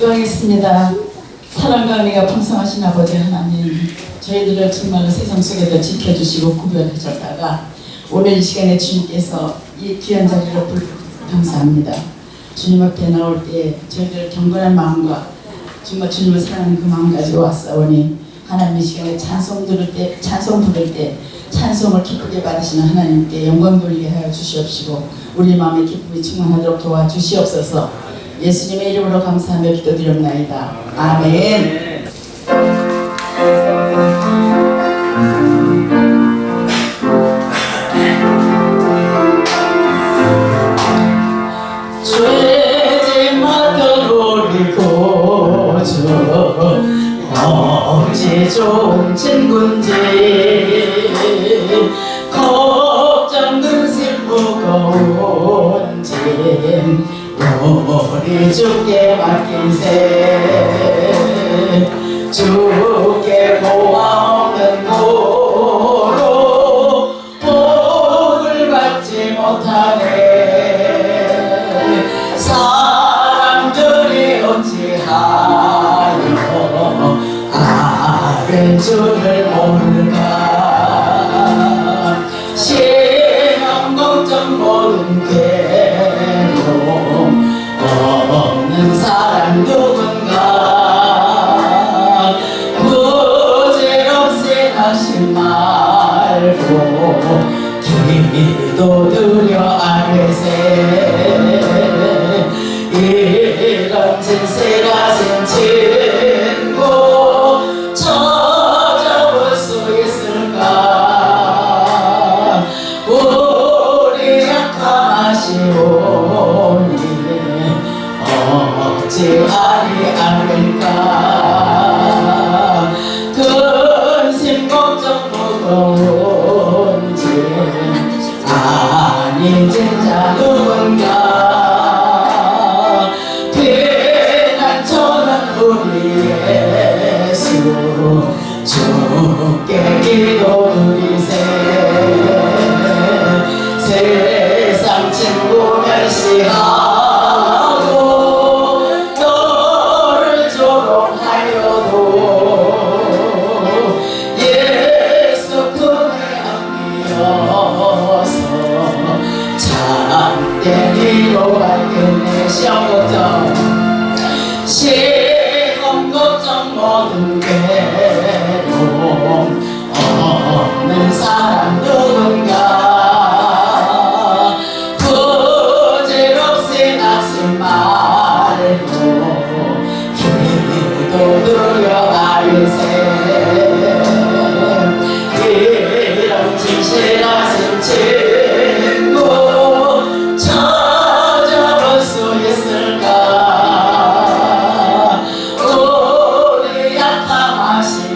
기도하겠습니다. 사랑과 은혜가 풍성하신 아버지 하나님, 저희들을 정말로 세상 속에도 지켜주시고 구별하셨다가 오늘 이 시간에 주님께서 이 귀한 자리를 부르셔서 감사합니다. 주님 앞에 나올 때 저희들 경건한 마음과 정말 주님을 사랑하는 그 마음 가지고 왔사오니 하나님 이 시간에 찬송 부를 때 찬송을 기쁘게 받으시는 하나님께 영광 돌리게 하여 주시옵시고 우리 마음의 기쁨이 충만하도록 도와주시옵소서. 예수님의 이름으로 감사하며 기도드립나이다. 아멘. 죄짐마다 우리 고주 어찌 좋은 친구인지 걱정 근심 무거운 짐 우리 주께 맡기세. 주께 고아 없는 고로 복을 받지 못하네. 사람들이 어찌하여 아는 줄을 모를까. 시험 걱정 모든 괴로움 없는 사람 누군가. 부질없이 하신 말고 기도드려 아뢰세. 이런 진세 가진 친구 찾아볼 수 있을까. 우리 약하시오니 어찌하리 않을까. 근심 걱정 무거운 짐 아닌 진짜 누군가. 피난처는 우리 예수 주께 기도드리세. 세상 친구 멸시하고 너를 조롱하여도 예수 품에 안기어서 참된 위로받겠네. 시험 걱정 모든 괴로움 없는 사람 누군가. 부질없이 하신 말고 기도드려 아뢰세. 이런 진실하신 친구 찾아볼 수 있을까. 우리 약함하시오니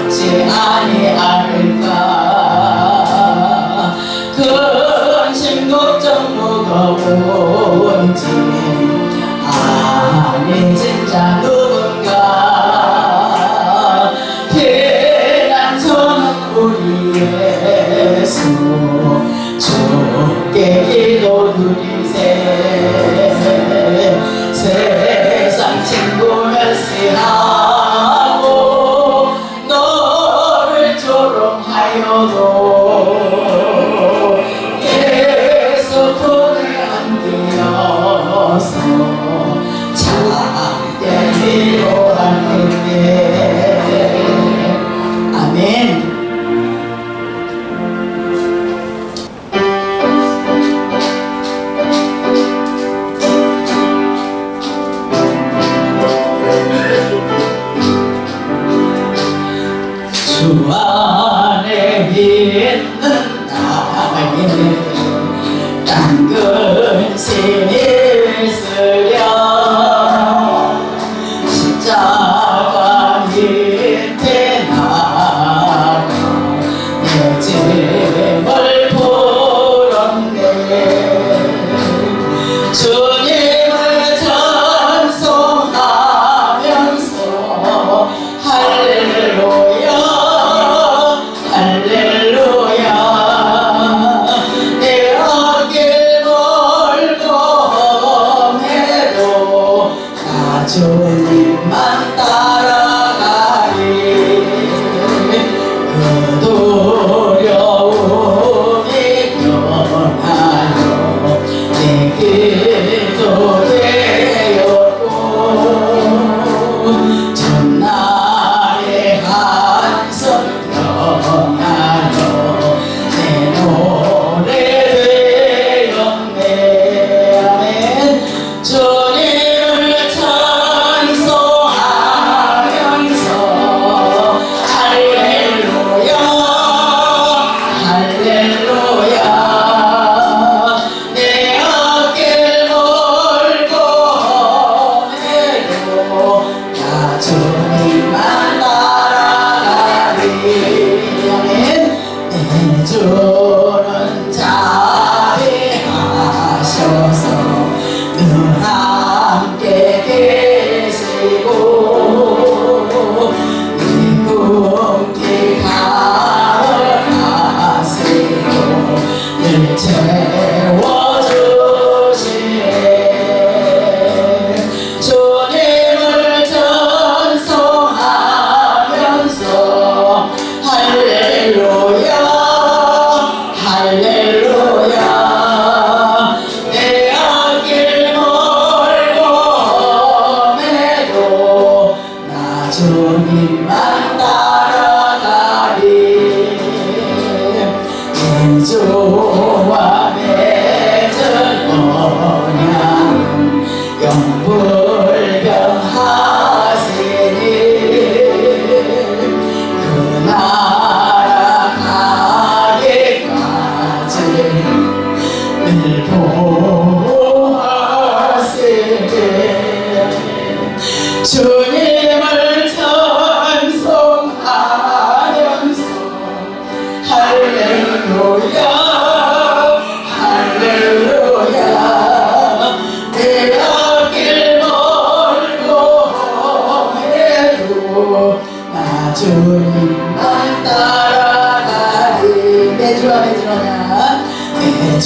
어찌하니 않을까. 근심 걱정 무거운 짐 아닌 진짜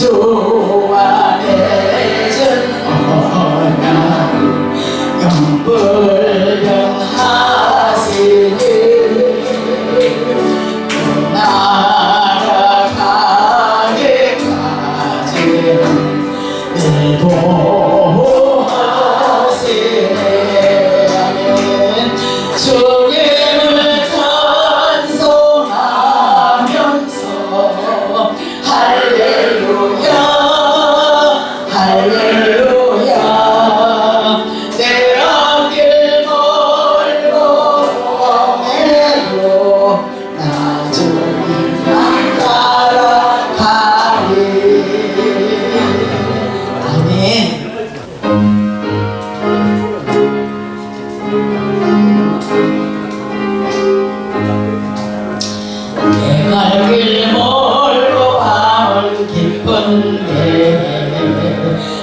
주 안에 준 언약 영불변하시니 나아가기까지 내 보호하시네. 아멘. 주님을 찬송하면서 할렐루야 할렐루야 내 앞길 멀고 멀고 나 주님만 따라가리. 아멘. 내 갈 길 멀고 밤을 깊은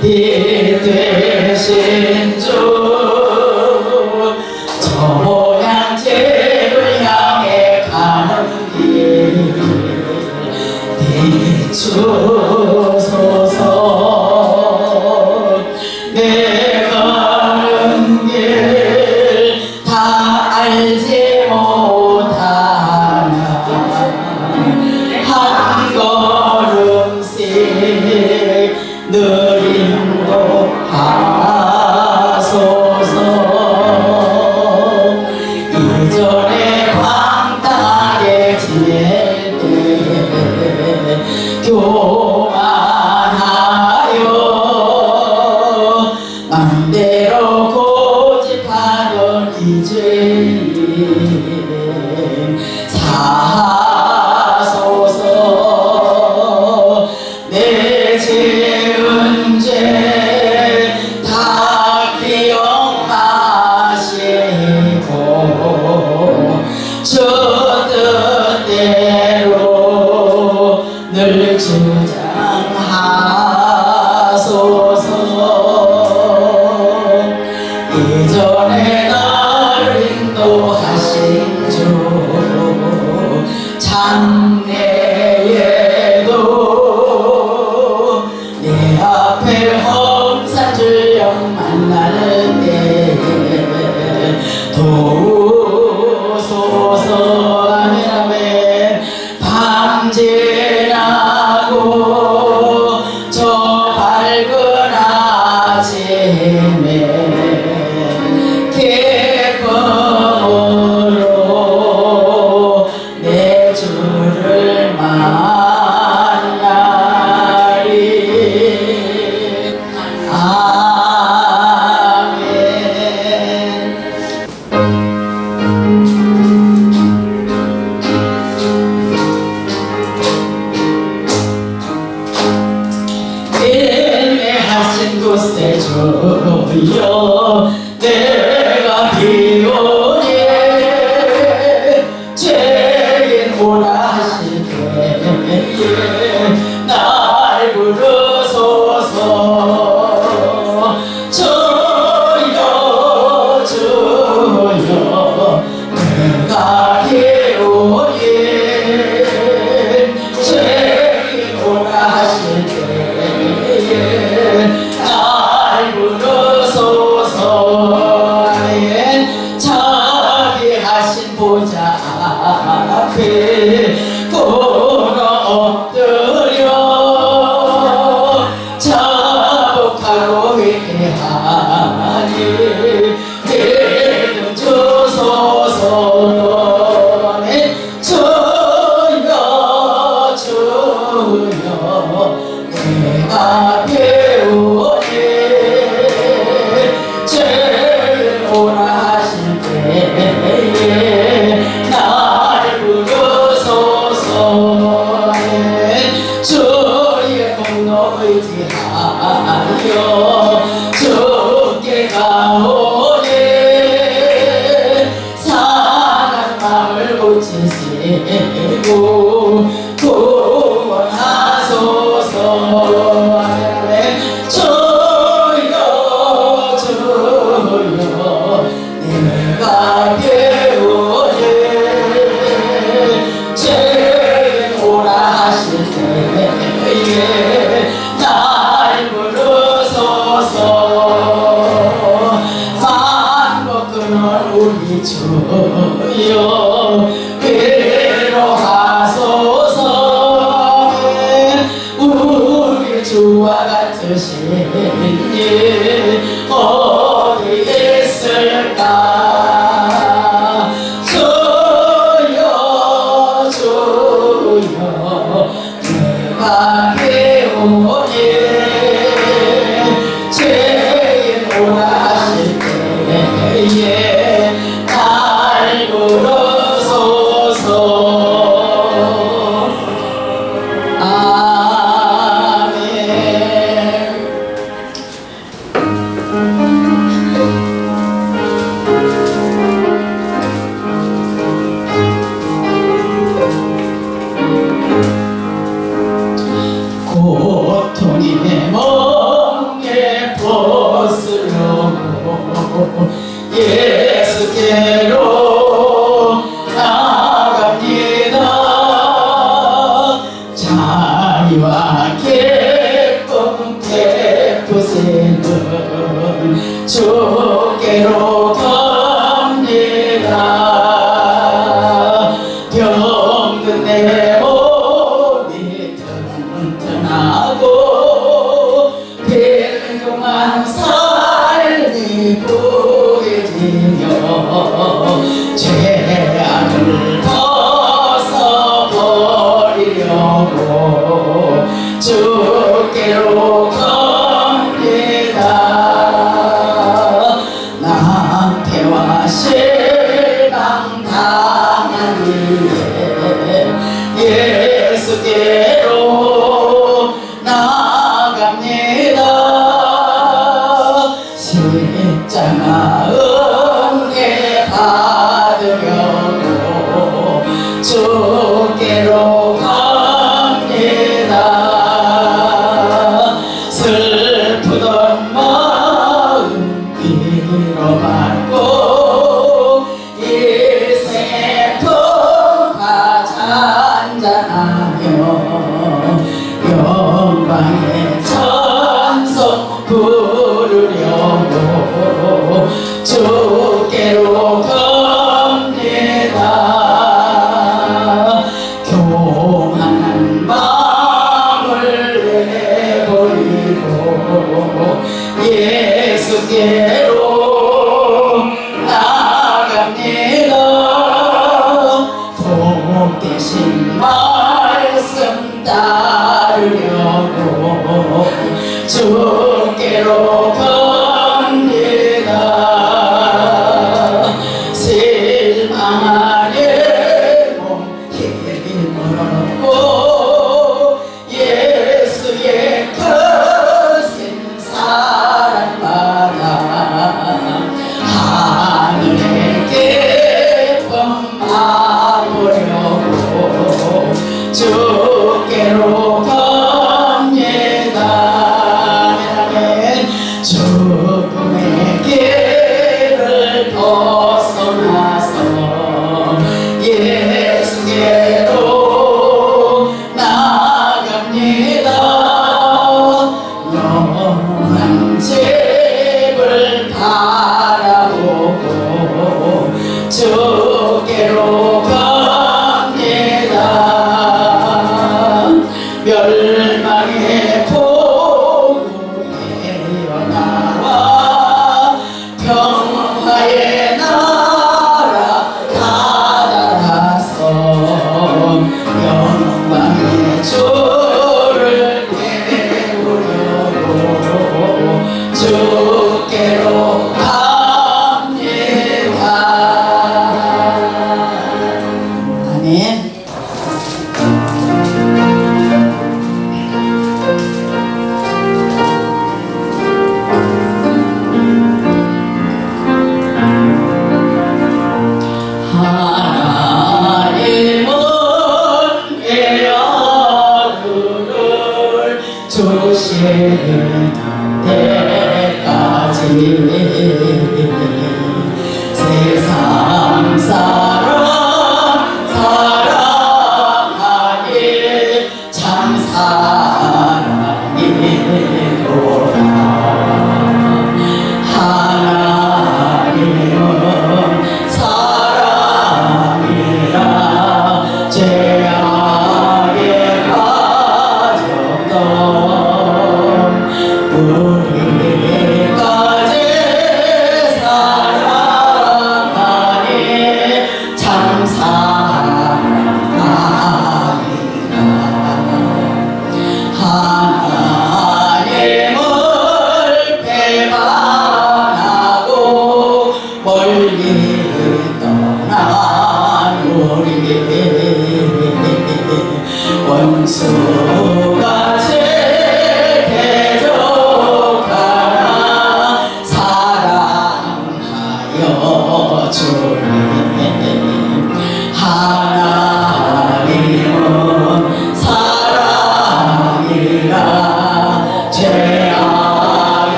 이 되신 주 저 모양 집을 향해 가는 길 비추소서. 내 가는 길 다 알지 못하나 한 걸음씩 느림도 하소서. 이전에 광땅에 지낼 때 교만하여 맘대로 고집하던 이 죄인 사하소서. 내 지은 죄 다 기억하시고 주 뜻대로 늘 주장하소서. 이전에 나를 인도하신 주 장래에도 내 앞에 험산줄령 만나는 때 도우소서. 아멘 아멘. 밤 지나고 저 밝은 아침에 기쁨으로 내 주를 만나리. 아멘. 인내하신 곳에 주여 내가 비오니 죄인 오라 하실 때에 날 부르소서. 주여 주여 내가 비오니 죄인 오라 하실 때에 날 부르소서. 자기 하신 보좌 앞에 꿇어 엎드려 자복하고 회개하니 믿음 주소서. 주여 주여 내가 배우니 죄인 오라 하실 때에 날 부르소서. 주의 공로 의지하여 주께 가오 어디 있을까 주여 주여 내가 깨우니 죄인 원하실 때에 날 부르소서 아멘. 고통이 내 멍에 벗으려고 예수께로 나갑니다. 자유와 기쁨 베푸시는 주께로 갑니다. 병든 내 몸이 튼튼하고 빈궁한 삶이 부해지며 죄악을 벗어버리려고 주께로 갑니다. 낭패와 실망 당한 일에 예수께로 나갑니다. 십자가 은혜 받으려고 주께로 갑니다. 슬프던 마음 위로받고 일생의 풍파 잔잔하며 영광의 찬송 부르려고 주께로 갑니다. 교만한 마음을 내버리고 예수께로 나갑니다. 복 대신 말씀 따르려고 주께로 갑니다. 실망하려 몸 힘을 얻고 예수의 크신 사랑받아 하늘의 기쁨 맛보려고 주께로 갑니다. 죽음의 길을 벗어나서 예수께로 나갑니다. 영원한 집을 바라보고 주께로 갑니다. 멸망의 폭우에 일어나와 평화의 나라 가다라서 영광의 주를 배우려고 주께로 갑니다. 아멘. 하나님은 애아들을 주시는 때까지 세상 사랑 사랑하니 참 사랑이로다. 하나님은 사랑이라 죄악에 빠졌던 우리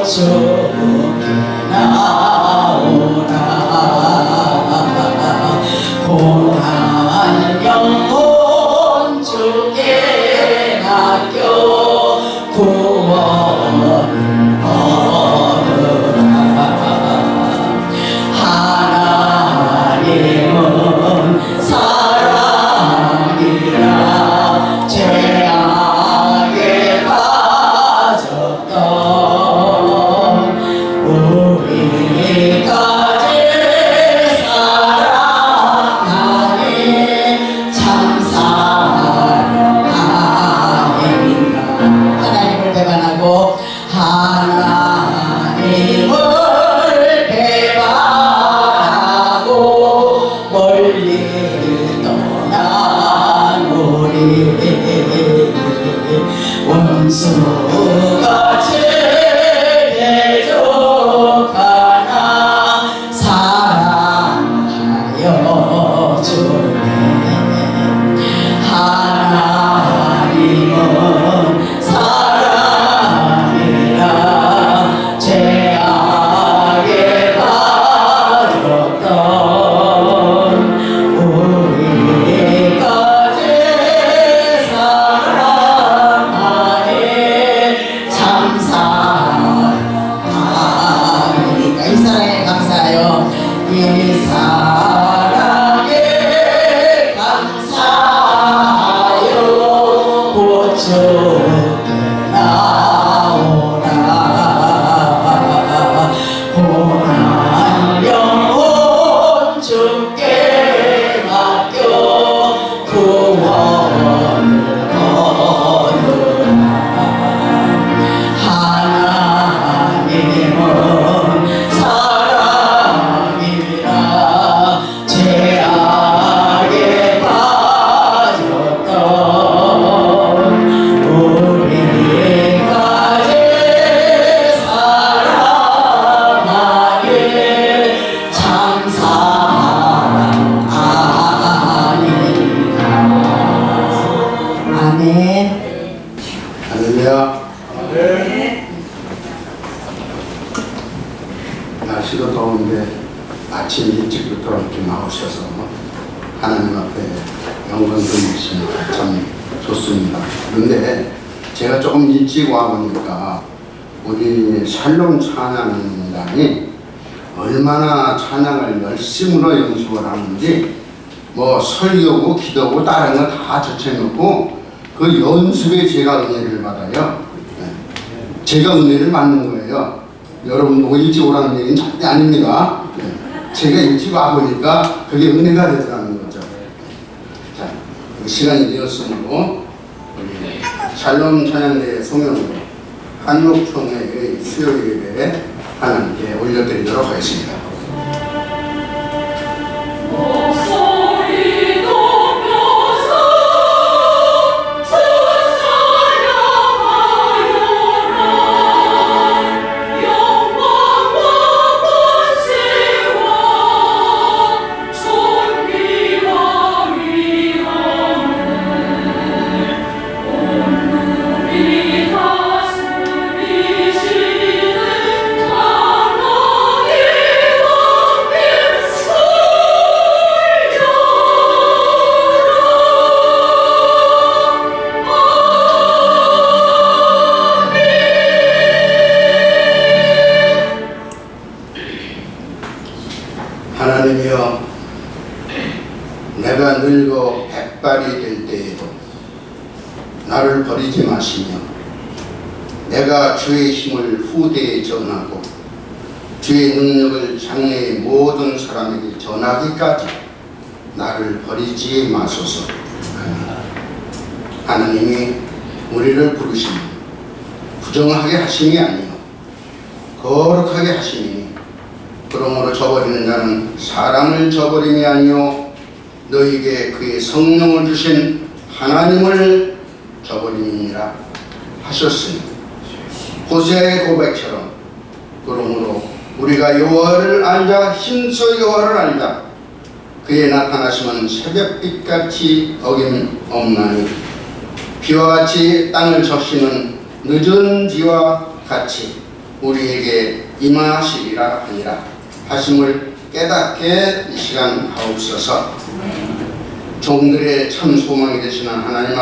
주께 나오라 고난 영혼 주께 맡겨 구원을 얻으라 하나님은 사랑이라 죄악에 빠졌던 우리까지 사랑하니 참 사랑입니다. 하나님을 배반하고 하나님을 배반하고 멀리 떠난 우리 원수같이 대적하나 사랑하여 주네 하나님은 사랑이라 죄악에 빠졌던 우리까지 사랑하니 참 사랑하니까 이 사랑에 감사하여 이 사랑에 감사하여 주께 나오라 고난 영혼 주께 맡겨 구원을 얻으라 하나님은 사랑이라 죄악에 빠졌던 우리까지 사랑하니 참 사랑하니까 아멘. 할렐루야. 날씨도 더운데 아침 일찍부터 이렇게 나오셔서 하나님 앞에 영광 드리시는 참 좋습니다. 그런데 제가 조금 일찍 와보니까 우리 샬롬 찬양단이 얼마나 찬양을 열심으로 연습을 하는지 뭐 설교고 기도고 다른 거 다 제쳐놓고 그 연습에 제가 은혜를 받아요. 제가 은혜를 받는 거예요. 여러분 보고 일찍 오라는 얘기는 절대 아닙니다. 제가 일찍 와보니까 그게 은혜가 되더라는 거죠. 자, 시간이 되었으므로 우리 샬롬 찬양대 송영으로 한옥총회의 수요일 예배에 하나님께 올려드리도록 하겠습니다. 하나님이여, 내가 늙어 백발이 될 때에도 나를 버리지 마시며 내가 주의 힘을 후대에 전하고 주의 능력을 장래의 모든 사람에게 전하기까지 나를 버리지 마소서. 하나님이 우리를 부르시니 부정하게 하심이 아니요 거룩하게 하심이니 그러므로 저버리는 자는 사람을 저버림이 아니요 너희에게 그의 성령을 주신 하나님을 저버림이니라 하셨으니 호세아의 고백처럼 그러므로 우리가 여호와를 알자 힘써 여호와를 알자 그의 나타나심은 새벽빛같이 어김없나니 비와 같이 땅을 적시는 늦은 비와 같이 우리에게 임하시리라 하니라 하심을 깨닫게 이 시간 하옵소서. 종들의 참 소망이 되시는 하나님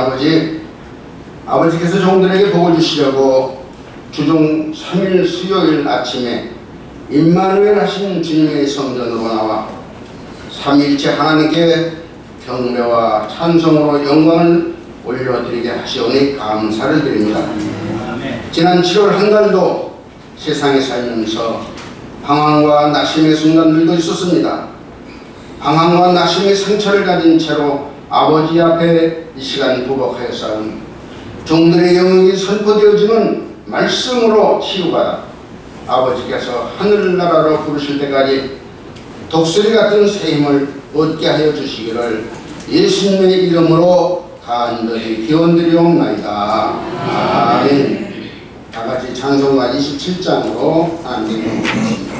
아버지께서 종들에게 복을 주시려고 주중 3일 수요일 아침에 임마누엘 하신 주님의 성전으로 나와 삼위일체 하나님께 경배와 찬송으로 영광을 올려드리게 하시오니 감사를 드립니다. 지난 7월 한 달도 세상에 살면서 방황과 낙심의 순간들도 있었습니다. 방황과 낙심의 상처를 가진 채로 아버지 앞에 이 시간 부복하여 싸운 종들의 영역이 선포되어지는 말씀으로 치유받아 아버지께서 하늘나라로 부르실 때까지 독수리 같은 새 힘을 얻게 하여 주시기를 예수님의 이름으로 간절히 기원드리옵나이다. 아멘. 다같이 찬송가 27장으로 안내해보겠습니다.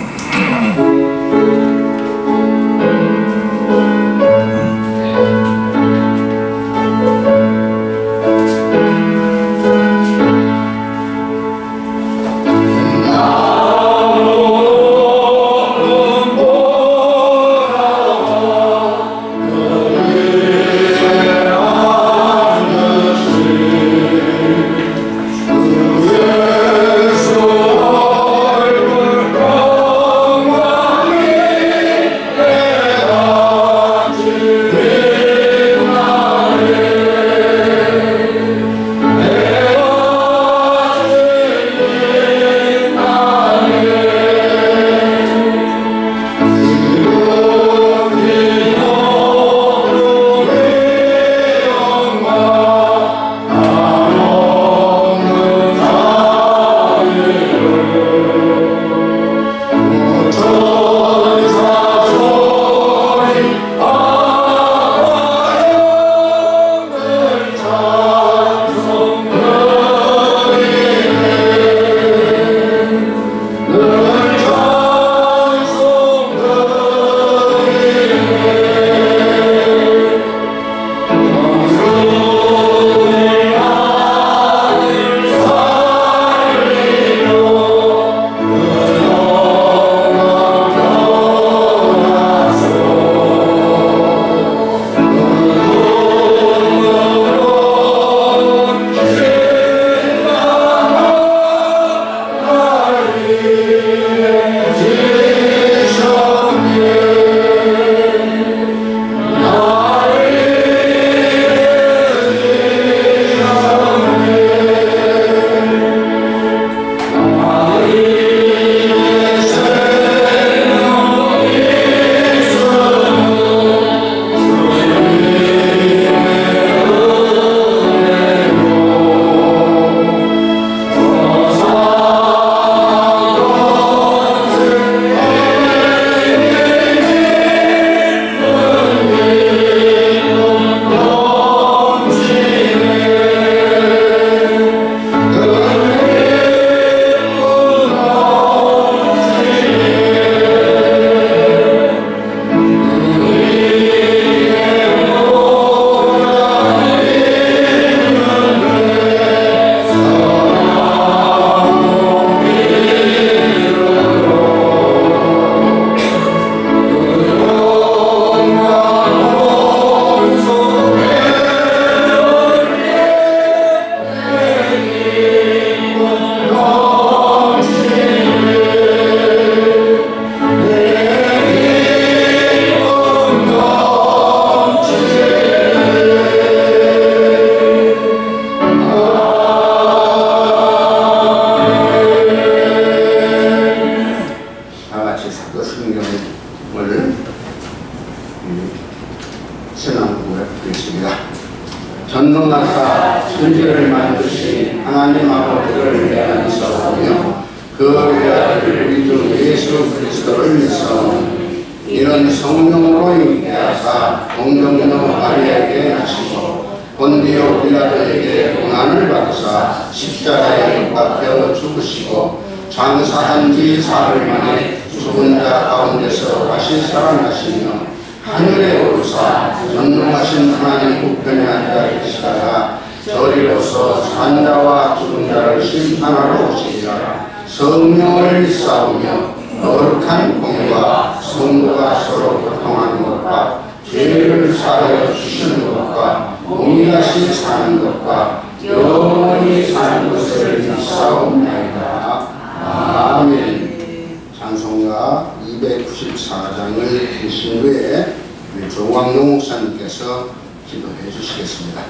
전능하사 천지를 만드신 하나님 아버지를 내가 믿사오며 그 외아들 우리 주 예수 그리스도를 믿사오니 이는 성령으로 잉태하사 동정녀 마리아에게 하시고 본디오 빌라도에게 고난을 받으사 십자가에 못 박혀 죽으시고 장사한 지 사흘 만에 죽은 자 가운데서 다시 살아나시며 하늘에 오르사 전능하신 하나님 우편에 앉아 계시다가 저리로서 산자와 죽은 자를 심판하러 오시리라. 성령을 믿사오며 거룩한 공과 성도가 서로 교통하는 것과 죄를 사하여 주시는 것과 몸이 다시 사는 것과 영원히 사는 것을 믿사옵나이다. 아멘. 찬송가 294장을 드신 후에 우리 조광용 목사님께서 기도해 주시겠습니다.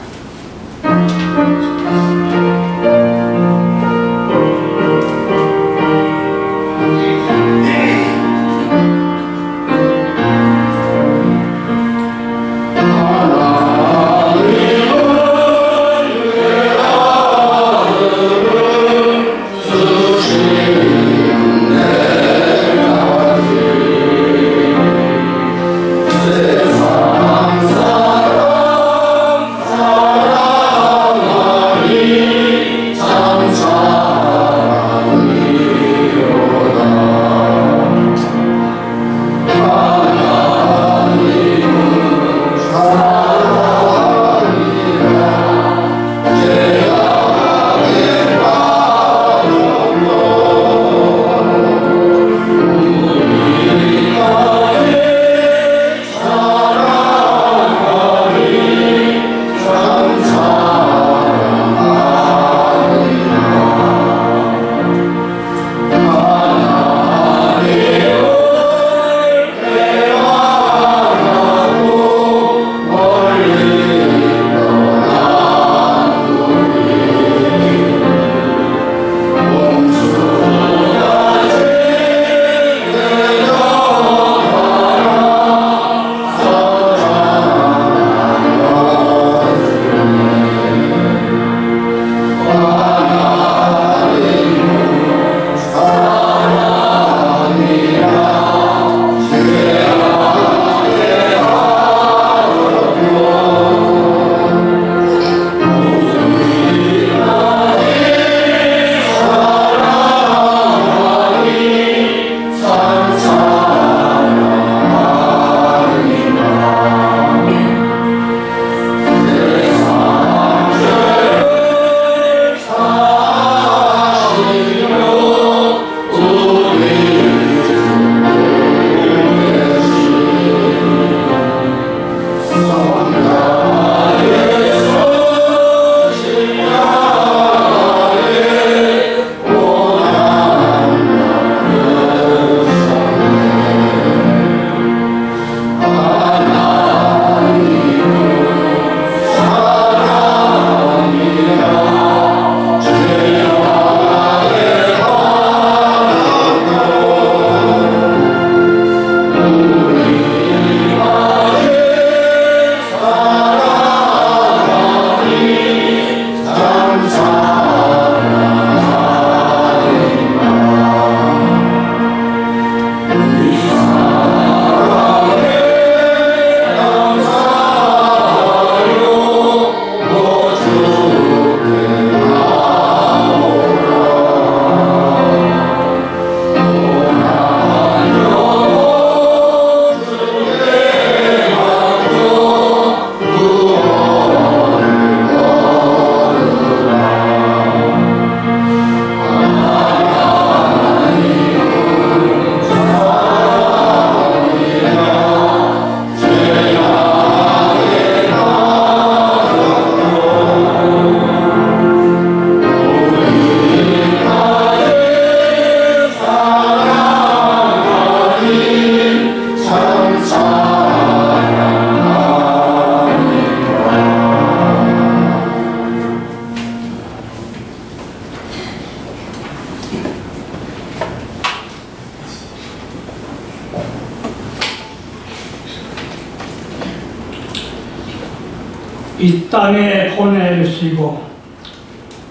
이 땅에 보내주시고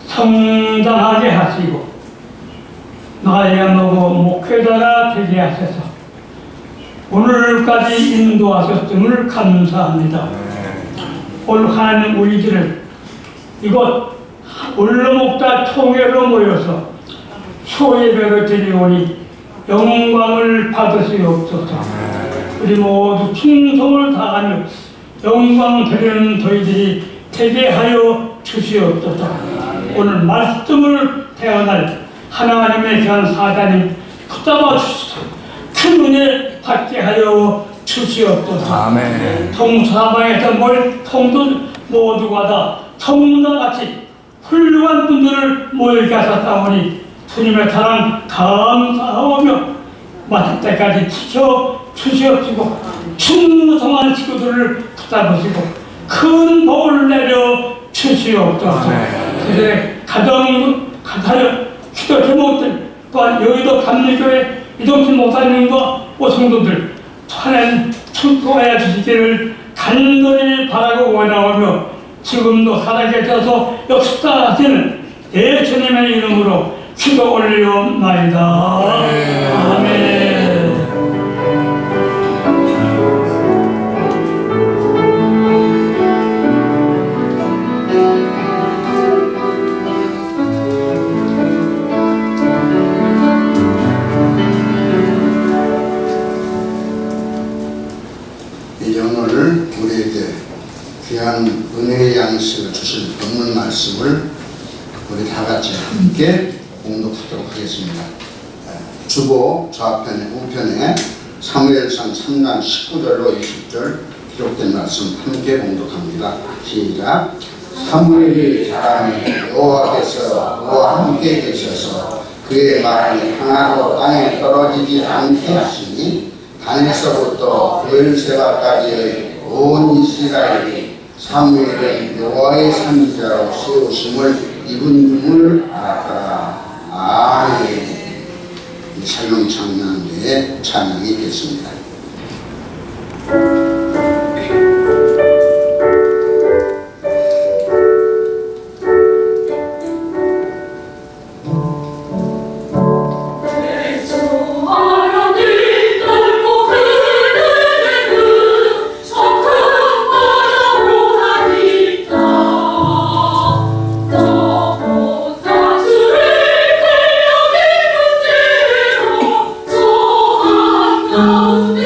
성장하게 하시고 나야말로 목회자가 되게 하셔서 오늘까지 인도하셨음을 감사합니다. 오늘 하나님 우리들을 이곳 원로목자 총회로 모여서 소예배를 드리오니 영광을 받으시옵소서. 우리 모두 충성을 다하며 영광 드리는 저희들이 되게 하여 주시옵소서. 오늘 말씀을 태어날 하나님의 귀한 사자님 붙잡아 주시고 큰 은혜 받게 하여 주시옵소서. 아멘. 동사방에서 통도 모두가 다 성문과 같이 훌륭한 분들을 모이게 하셨사오니 주님의 사랑 감사하며 마칠 때까지 지켜 주시옵시고 충성한 식구들을 붙잡으시고 큰 복을 내려 주시옵소서. 그들의 가정 기도 제목들 또한 여의도 감리교회 이동진 목사님과 오성도들 하나님 축복하여 주시기를 간절히 바라고 원하오며 지금도 살아계셔서 역사하시는 예수님의 이름으로 기도 올리옵나이다. 아멘. 이제 오늘 우리에게 귀한 은혜의 양식을 주실 본문 말씀을 우리 다 같이 함께 공독하도록 하겠습니다. 주보 좌편에 우편에 사무엘상 3장 19절로 20절 기록된 말씀 함께 공독합니다. 시작. 사무엘이 자라니 여호와께서 그와 함께 계셔서 그의 말이 하나도 땅에 떨어지지 않게 하시니 단에서부터 브엘세바까지의 온 이스라엘이 사무엘의 여호와의 선지자로 세우심을 입은 줄을 알았더라. 아멘. 설명 찬양대의 찬양이 있겠습니다. Oh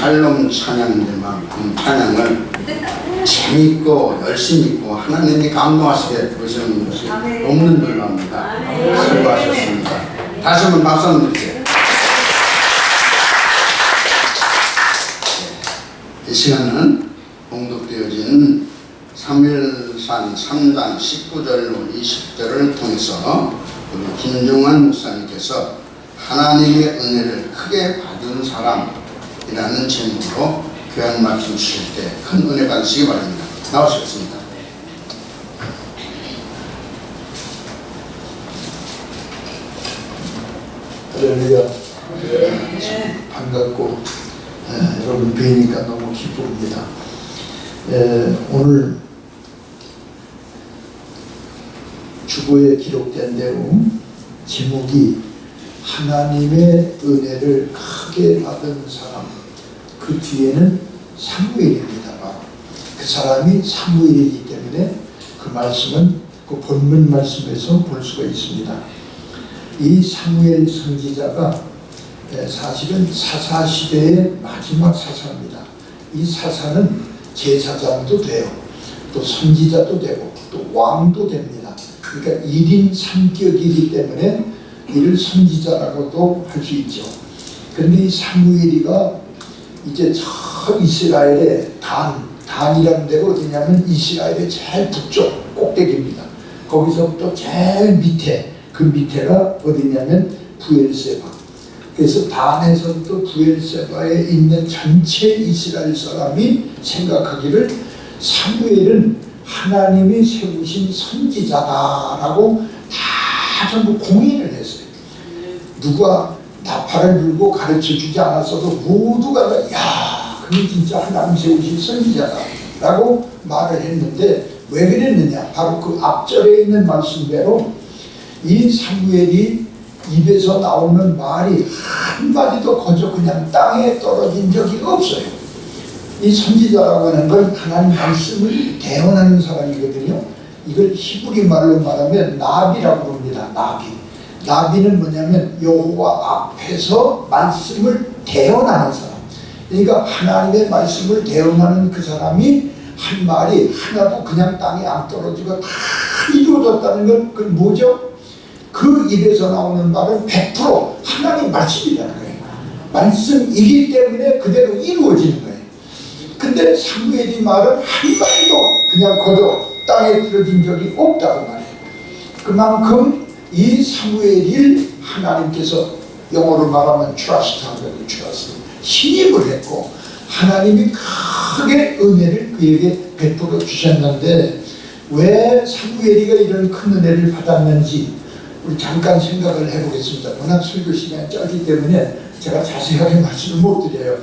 샬롬 찬양들만큼 찬양을 재미있고 열심히 있고 하나님이 감동하시게 부르시는 것이 없는 불가합니다. 수고하셨습니다. 다시 한번 박수 한번 주세요. 이 시간은 봉독되어진 사무엘상 3장 19절로 20절을 통해서 우리 김종환 목사님께서 하나님의 은혜를 크게 받은 사람이라는 제목으로 교양 말씀 주실 때 큰 은혜 받으시기 바랍니다. 나오시겠습니다. 할렐루야. 반갑고 여러분 뵈니까 너무 기쁩니다. 오늘 주보에 기록된 대로 제목이 하나님의 은혜를 크게 받은 사람, 그 뒤에는 사무엘입니다. 그 사람이 사무엘이기 때문에 그 말씀은 그 본문 말씀에서 볼 수가 있습니다. 이 사무엘 선지자가 사실은 사사시대의 마지막 사사입니다. 이 사사는 제사장도 돼요. 또 선지자도 되고 또 왕도 됩니다. 그러니까 1인 3격이기 때문에 이를 선지자라고도 할 수 있죠. 그런데 이 사무엘이가 이제 저 이스라엘의 단이라는 데가 어디냐면 이스라엘의 제일 북쪽 꼭대기입니다. 거기서부터 제일 밑에, 그 밑에가 어디냐면 브엘세바. 그래서 단에서부터 브엘세바에 있는 전체 이스라엘 사람이 생각하기를 사무엘은 하나님이 세우신 선지자다라고 다 전부 공인을 했어요. 누가 나팔을 불고 가르쳐주지 않았어도 모두가 야, 그는 진짜 하나님 세우신 선지자다라고 말을 했는데 왜 그랬느냐? 바로 그 앞절에 있는 말씀대로 이 사무엘이 입에서 나오는 말이 한마디도 거저 그냥 땅에 떨어진 적이 없어요. 이 선지자라고 하는 건 하나님 말씀을 대언하는 사람이거든요. 이걸 히브리 말로 말하면 나비라고 합니다. 나비는 뭐냐면 여호와 앞에서 말씀을 대언하는 사람. 그러니까 하나님의 말씀을 대언하는 그 사람이 한 말이 하나도 그냥 땅에 안 떨어지고 다 이루어졌다는 건 그건 뭐죠? 그 입에서 나오는 말은 100% 하나님 말씀이라는 거예요. 말씀이기 때문에 그대로 이루어지는 거예요. 근데 사무엘이 말은 한마디도 그냥 거저 땅에 떨어진 적이 없다고 말해요. 그만큼 이 사무엘을 하나님께서 영어로 말하면 trust하는 trust, 신임을 했고 하나님이 크게 은혜를 그에게 베풀어 주셨는데 왜 사무엘이가 이런 큰 은혜를 받았는지 우리 잠깐 생각을 해보겠습니다. 워낙 설교 시간이 짧기 때문에 제가 자세하게 말씀을 못 드려요.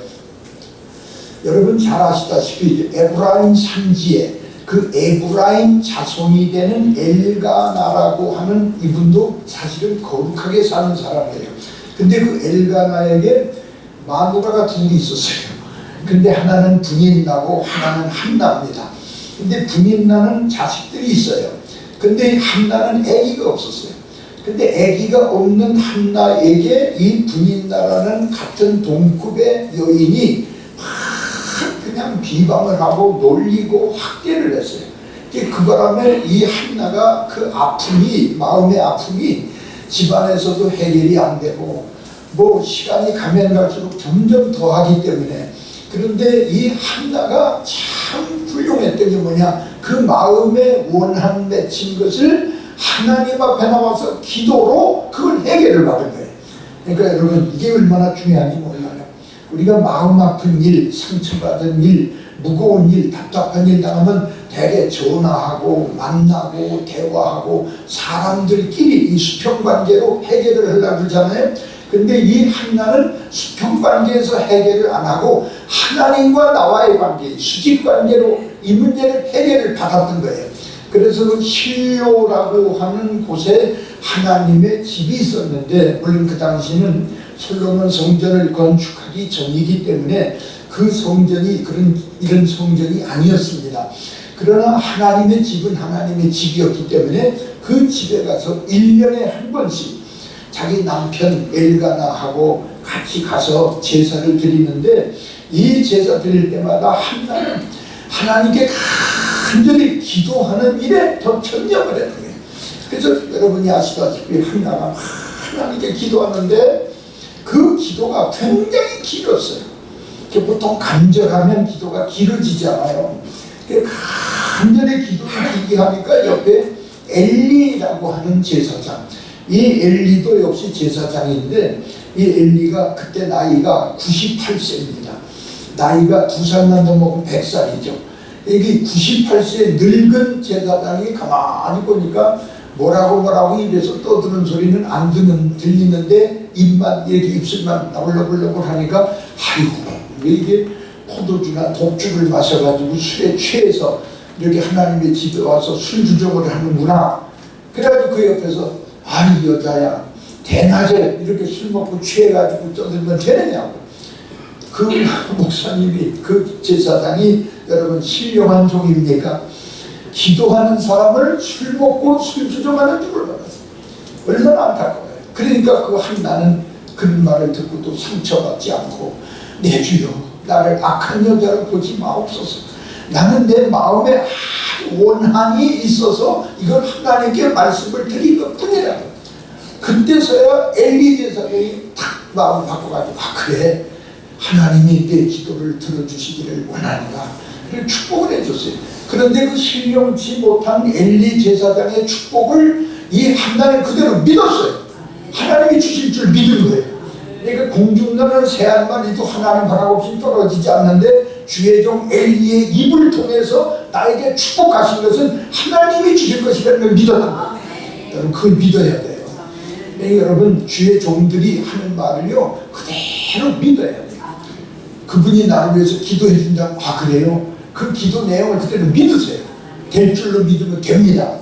여러분 잘 아시다시피 에브라임 산지에 그 에브라임 자손이 되는 엘가나라고 하는 이분도 사실은 거룩하게 사는 사람이에요. 근데 그 엘가나에게 마누라가 둘이 있었어요. 근데 하나는 분인나고 하나는 한나입니다. 근데 분인나는 자식들이 있어요. 근데 한나는 아기가 없었어요. 근데 아기가 없는 한나에게 이 분인나라는 같은 동급의 여인이 그냥 비방을 하고 놀리고 학대를 했어요. 그 바람에 이 한나가 그 아픔이, 마음의 아픔이 집안에서도 해결이 안 되고 뭐 시간이 가면 갈수록 점점 더하기 때문에, 그런데 이 한나가 참 훌륭했던 게 뭐냐, 그 마음에 원한 맺힌 것을 하나님 앞에 나와서 기도로 그걸 해결을 받은 거예요. 그러니까 여러분 이게 얼마나 중요한지 몰라요. 우리가 마음 아픈 일, 상처받은 일, 무거운 일, 답답한 일 당하면 대개 전화하고 만나고 대화하고 사람들끼리 이 수평관계로 해결을 하려고 그러잖아요. 근데 이 한나는 수평관계에서 해결을 안 하고 하나님과 나와의 관계, 수직관계로 이 문제를 해결을 받았던 거예요. 그래서 그 실로라고 하는 곳에 하나님의 집이 있었는데, 물론 그 당시는 솔로몬 성전을 건축하기 전이기 때문에 그 성전이 이런 성전이 아니었습니다. 그러나 하나님의 집은 하나님의 집이었기 때문에 그 집에 가서 1년에 한 번씩 자기 남편 엘가나하고 같이 가서 제사를 드리는데, 이 제사 드릴 때마다 한나는 하나님께 간절히 기도하는 일에 더 전념을 해야 돼요. 그래서 여러분이 아시다시피 한나가 하나님께 기도하는데 그 기도가 굉장히 길었어요. 보통 간절하면 기도가 길어지잖아요. 간절히 기도를 길게 하니까 옆에 엘리라고 하는 제사장, 이 엘리도 역시 제사장인데 이 엘리가 그때 나이가 98세입니다. 나이가 2살만 더 먹으면 100살이죠. 여기 98세 늙은 제사장이 가만히 보니까 뭐라고 입에서 떠드는 소리는 안 들리는데 입만 이렇게 입술만 나불나불나불 하니까 아이고 이게 포도주나 독주를 마셔가지고 술에 취해서 이렇게 하나님의 집에 와서 술 주정을 하는구나. 그래가지고 그 옆에서 아이 여자야 대낮에 이렇게 술 먹고 취해가지고 떠들면 되느냐고. 그 목사님이 그 제사장이 여러분 신령한 종입니까? 기도하는 사람을 술 먹고 술 주정하는 줄을 알았어요. 얼마나 안타까워요. 그러니까 그 한나는 그런 말을 듣고 또 상처받지 않고 내 주여 나를 악한 여자로 보지 마옵소서. 나는 내 마음에 아주 원한이 있어서 이걸 하나님께 말씀을 드린 것 뿐이라고. 그때서야 엘리 제사장이 탁 마음을 바꿔가지고 그래 하나님이 내 기도를 들어주시기를 원하노라. 그래서 축복을 해줬어요. 그런데 그 신령치 못한 엘리 제사장의 축복을 이 한나는 그대로 믿었어요. 하나님이 주실 줄 믿은 거예요. 그러니까 공중나는 새알마리도 하나님 허락 없이 떨어지지 않는데 주의 종 엘리의 입을 통해서 나에게 축복하신 것은 하나님이 주실 것이라는 걸 믿었던 거예요. 여러분 그걸 믿어야 돼요. 여러분 주의 종들이 하는 말을요 그대로 믿어야 돼요. 그분이 나를 위해서 기도해 준다고 그래요? 그 기도 내용을 그대로 믿으세요. 될 줄로 믿으면 됩니다.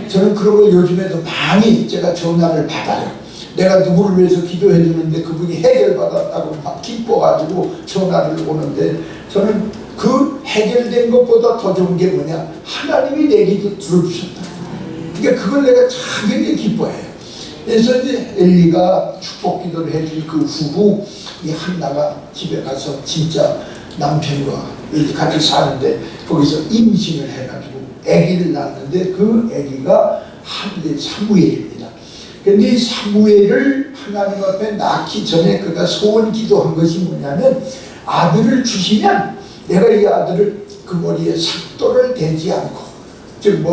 저는 그런 걸 요즘에도 많이 제가 전화를 받아요. 내가 누구를 위해서 기도해 주는데 그분이 해결받았다고 막 기뻐가지고 전화를 오는데 저는 그 해결된 것보다 더 좋은 게 뭐냐 하나님이 내 기도 들어주셨다. 그러니까 그걸 내가 참 굉장히 기뻐해요. 그래서 이제 엘리가 축복 기도를 해줄 그 후부 이 한나가 집에 가서 진짜 남편과 같이 사는데 거기서 임신을 해가지고 아기를 낳았는데 그 아기가 사무엘입니다. 그런데 이 사무엘을 하나님 앞에 낳기 전에 그가 소원 기도한 것이 뭐냐면 아들을 주시면 내가 이 아들을 그 머리에 삭도를 대지 않고 즉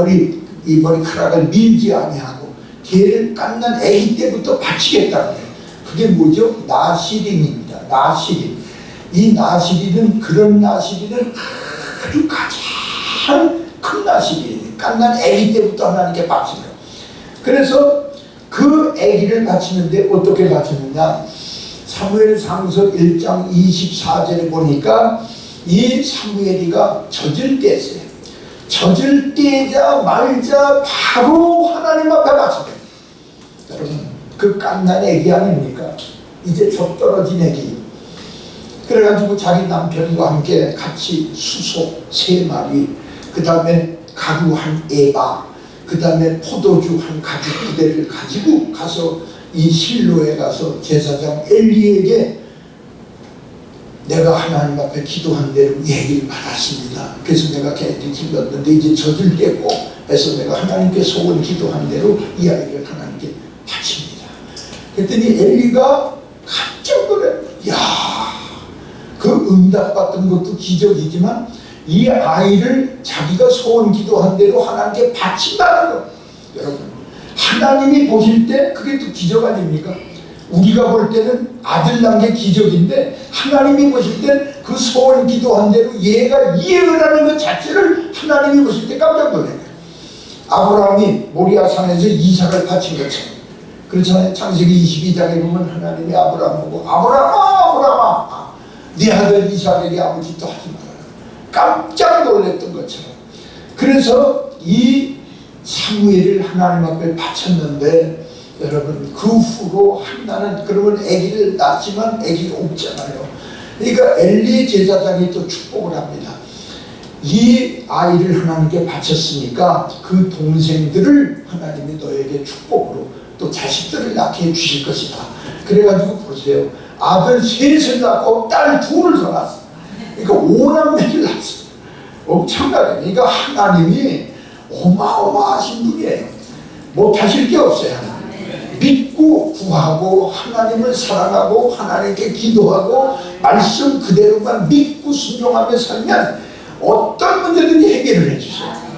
이 머리카락을 밀지 아니하고 개를 깐난 아기 때부터 바치겠다는 거예요. 그게 뭐죠? 나시린입니다. 나시린. 이 나시린은 그런 나시린은 아주 가장 큰 나시린. 깐난 아기 때부터 하나님께 바치는 거예요. 그래서 그 아기를 바치는데 어떻게 바치느냐? 사무엘상서 1장 24절에 보니까 이 사무엘이가 젖을 때였어요. 젖을 떼자 말자 바로 하나님 앞에 바치는 여러분 그 깐난 아기 아닙니까? 이제 젖 떨어진 아기. 그래가지고 자기 남편과 함께 같이 수소 3마리, 그 다음에 가루 한 에바, 그 다음에 포도주 한 가죽 부대를 가지고 가서 이 실로에 가서 제사장 엘리에게 내가 하나님 앞에 기도한 대로 얘기를 받았습니다. 그래서 내가 걔한테 길렀는데 이제 젖을 떼고 해서 내가 하나님께 소원 기도한 대로 이 아이를 하나님께 바칩니다. 그랬더니 엘리가 깜짝 놀래. 야, 그 응답받은 것도 기적이지만 이 아이를 자기가 소원 기도한 대로 하나님께 바친다는 거. 여러분 하나님이 보실 때 그게 또 기적 아닙니까? 우리가 볼 때는 아들 낳은 게 기적인데 하나님이 보실 때 그 소원 기도한 대로 얘가 이행을 하는 것 자체를 하나님이 보실 때 깜짝 놀라요. 아브라함이 모리아산에서 이삭을 바친 것처럼 그렇잖아요. 창세기 22장에 보면 하나님이 아브라함 보고 아브라함아 네 아들 이삭에게 아무 짓도 하지 마라. 깜짝 놀랐던 것처럼. 그래서 이 사무엘을 하나님 앞에 바쳤는데 여러분 그 후로 한나는 그러면 아기를 낳지만 아기가 없잖아요. 그러니까 엘리 제사장이 또 축복을 합니다. 이 아이를 하나님께 바쳤으니까 그 동생들을 하나님이 너에게 축복으로 또 자식들을 낳게 해주실 것이다. 그래가지고 보세요. 아들 3을 낳고 딸 2을 더 낳았어요. 그러니까 오남매를 낳았어요. 엄청나게. 그러니까 하나님이 어마어마하신 분이에요. 못하실 게 없어요. 믿고 구하고 하나님을 사랑하고 하나님께 기도하고 말씀 그대로만 믿고 순종하며 살면 어떤 문제든지 해결을 해주세요.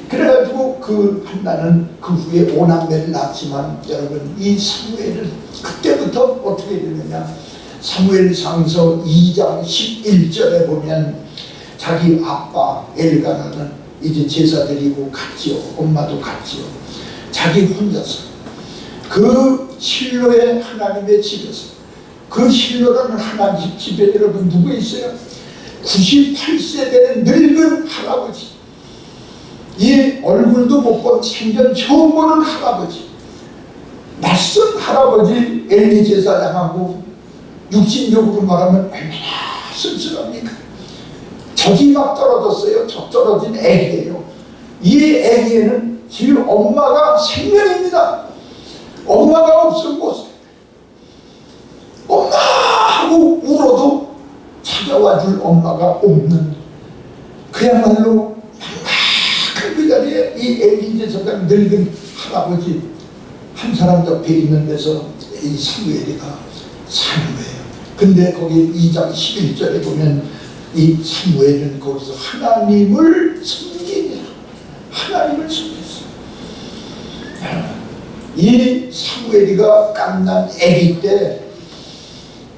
그래가지고 그 한나는 그 후에 오남매를 낳았지만 여러분 이 사무엘은 그때부터 어떻게 되느냐, 사무엘상서 2장 11절에 보면 자기 아빠 엘가나는 이제 제사 드리고 갔지요. 엄마도 갔지요. 자기 혼자서 그 실로의 하나님의 집에서, 그 실로라는 하나님 집에 여러분 누구 있어요? 98세 되는 늙은 할아버지, 이 얼굴도 못 본 생전 처음 보는 할아버지, 낯선 할아버지 엘리 제사장하고 육신적으로 말하면 얼마나 씁쓸합니까? 젖이 막 떨어졌어요. 젖 떨어진 애기예요. 이 애기에는 지금 엄마가 생명입니다. 엄마가 없으면 못 살아요. 엄마 하고 울어도 찾아와 줄 엄마가 없는, 그야말로 막막한 그 자리에 이 엘리 제사장 늙은 할아버지 한 사람 옆에 있는 데서 이 사무엘이가 사는 거예요. 근데 거기 2장 11절에 보면 이 사무엘은 거기서 하나님을 섬기냐, 하나님을 섬겼어요. 이 사무엘이가 갓난 아기 때